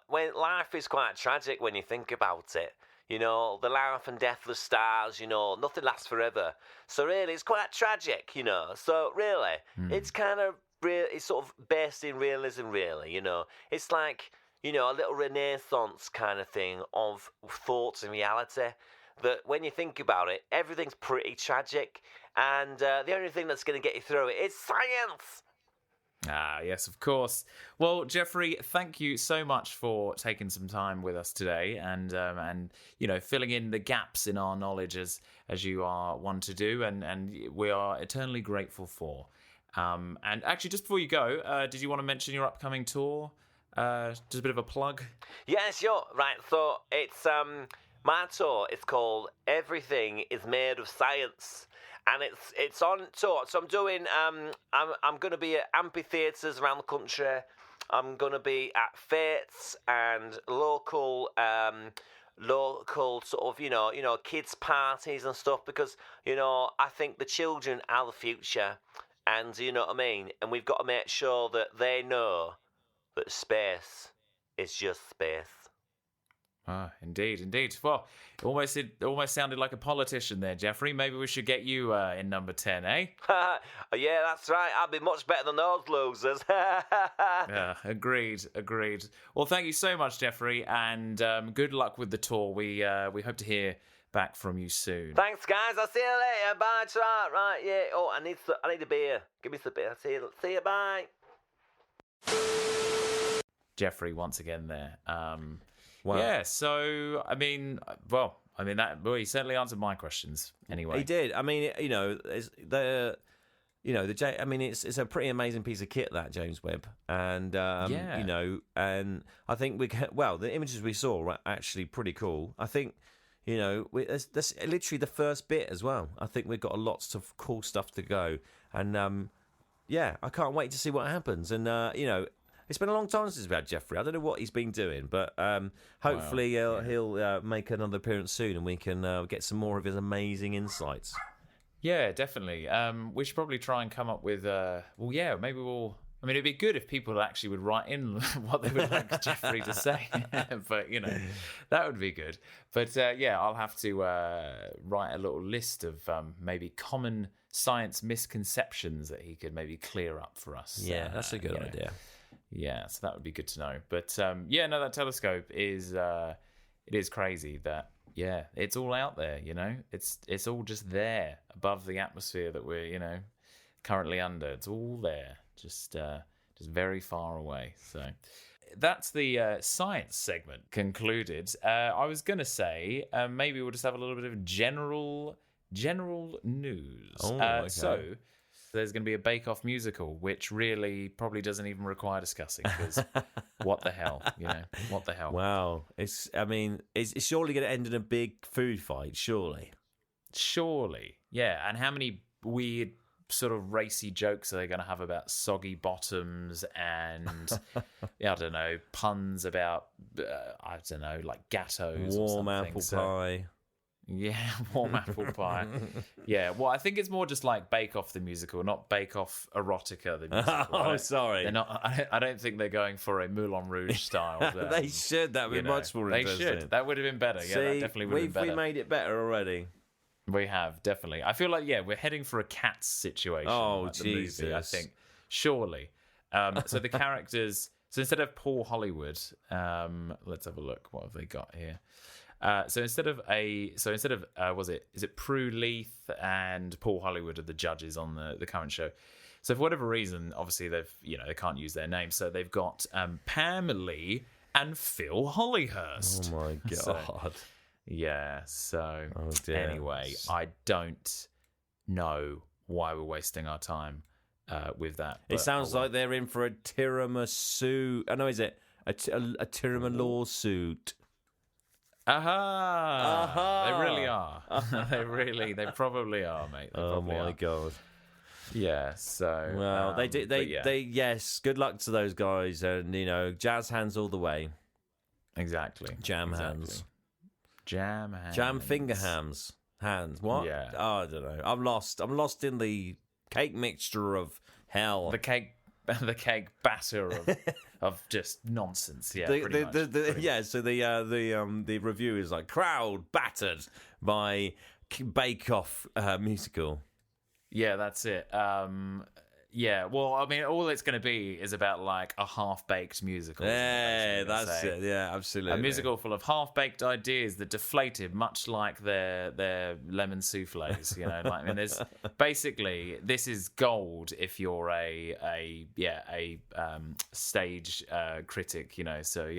when life is quite tragic when you think about it. The life and death of the stars, nothing lasts forever. So really, it's quite tragic, So really, it's kind of real. It's sort of based in realism, really, It's like, a little renaissance kind of thing of thoughts and reality. That when you think about it, everything's pretty tragic. And the only thing that's going to get you through it is science. Ah, yes, of course. Well, Jeffrey, thank you so much for taking some time with us today and filling in the gaps in our knowledge as you are one to do, and we are eternally grateful for. And actually, just before you go, did you want to mention your upcoming tour? Just a bit of a plug. Yeah, sure. Right, so it's my tour. It's called Everything Is Made of Science, and it's on tour. So I'm doing I'm going to be at amphitheatres around the country. I'm going to be at fetes and local sort of kids parties and stuff, because I think the children are the future, and you know what I mean. And we've got to make sure that they know that space is just space. Ah, indeed. Well, it almost sounded like a politician there, Jeffrey. Maybe we should get you in number 10, eh? Yeah, that's right. I'll be much better than those losers. Yeah, agreed. Well, thank you so much, Jeffrey, and good luck with the tour. We hope to hear back from you soon. Thanks, guys. I'll see you later. Bye, Trot. Right, yeah. Oh, I need a beer. Give me some beer. See you. Bye. Jeffrey, once again there. Wow. Yeah, so, he certainly answered my questions anyway. He did. I mean, it's it's a pretty amazing piece of kit, that James Webb, and and I think the images we saw were actually pretty cool. I think that's literally the first bit as well. I think we've got lots of cool stuff to go, and I can't wait to see what happens. And it's been a long time since we've had Jeffrey. I don't know what he's been doing, but hopefully he'll make another appearance soon, and we can get some more of his amazing insights. Yeah, definitely. We should probably try and come up with. Maybe we'll. I mean, it'd be good if people actually would write in what they would like Jeffrey to say, but that would be good. But I'll have to write a little list of maybe common science misconceptions that he could maybe clear up for us. Yeah, that's a good idea. Yeah, so that would be good to know. But that telescope is it is crazy that it's all out there. It's all just there above the atmosphere that we're currently under. It's all there, just very far away. So that's the science segment concluded. I was gonna say maybe we'll just have a little bit of general news. Okay. So there's going to be a Bake Off musical, which really probably doesn't even require discussing, because what the hell, what the hell? Wow, it's surely going to end in a big food fight, surely, yeah. And how many weird sort of racy jokes are they going to have about soggy bottoms and I don't know, puns about like gatos, warm or something. apple pie. Yeah, warm apple pie. Yeah, well, I think it's more just like Bake Off the musical, not Bake Off Erotica the musical. Oh, sorry. They're not. I don't think they're going for a Moulin Rouge style. They should. That would be much more interesting. They should. That would have been better. See, that definitely would have been better. We made it better already. We have, definitely. I feel like, we're heading for a Cats situation. Oh, like Jesus. The movie, I think. Surely. So the characters... So instead of Paul Hollywood, let's have a look. What have they got here? So instead of is it Prue Leith and Paul Hollywood are the judges on the current show. So for whatever reason, obviously they can't use their names, so they've got Pam Lee and Phil Hollyhurst. Oh my god. So Oh dear. Anyway, I don't know why we're wasting our time with that. It sounds like they're in for a tiramisu. I know, is it a tiramisu lawsuit? Aha! They really are. They probably are, mate. Oh my god. Yeah. So well, they did. They yes. Good luck to those guys, and jazz hands all the way. Exactly. Jam hands. Jam finger hands. What? Yeah. Oh, I don't know. I'm lost in the cake mixture of hell. The cake batter of just nonsense. Yeah, pretty much. So the review is like, crowd battered by Bake Off musical. Yeah, that's it. Yeah, well, I mean, all it's going to be is about like a half-baked musical. Yeah, that's it. Yeah, absolutely. A musical full of half-baked ideas that deflated, much like their lemon soufflés. There's basically, this is gold if you're a stage critic. So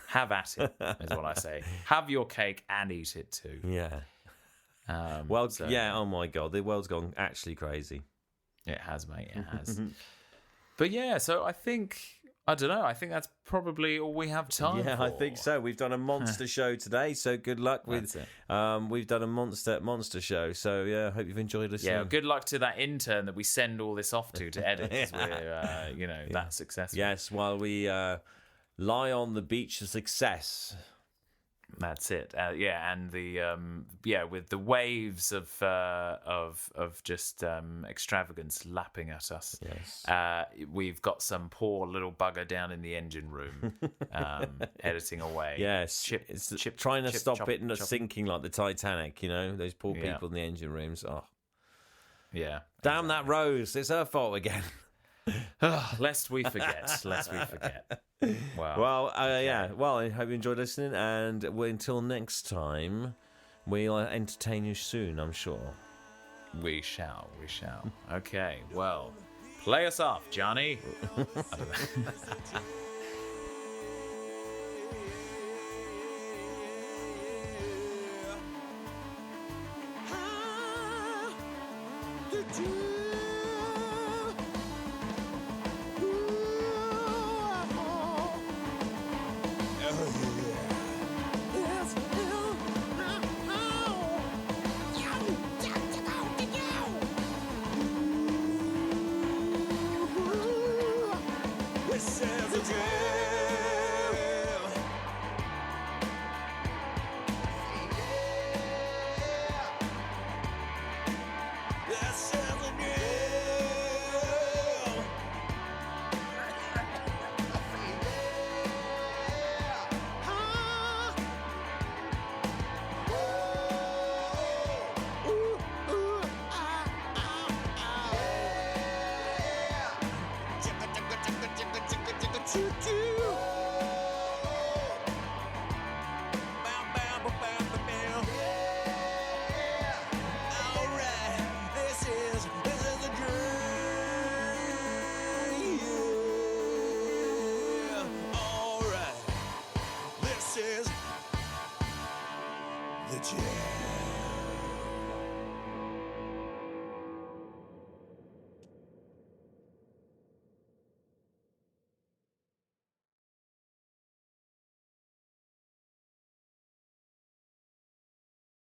have at it is what I say. Have your cake and eat it too. Yeah. Oh my god, the world's gone actually crazy. It has, mate. It has. But yeah, so I don't know. I think that's probably all we have time for. Yeah, I think so. We've done a monster show today, so good luck with. We've done a monster show, so yeah, I hope you've enjoyed listening. Yeah, good luck to that intern that we send all this off to edit. 'Cause we're, that successful. Yes, while we lie on the beach of success. That's it. And the with the waves of just extravagance lapping at us. Yes. We've got some poor little bugger down in the engine room, editing away. Yes, trying to stop it not chopping. sinking like the Titanic. You know, those poor people in the engine rooms. Oh, yeah. Damn that Rose! It's her fault again. Lest we forget. Wow. Well, Well, I hope you enjoyed listening, and until next time, we'll entertain you soon, I'm sure. We shall. Okay, well, play us off, Johnny. I don't know. The jam.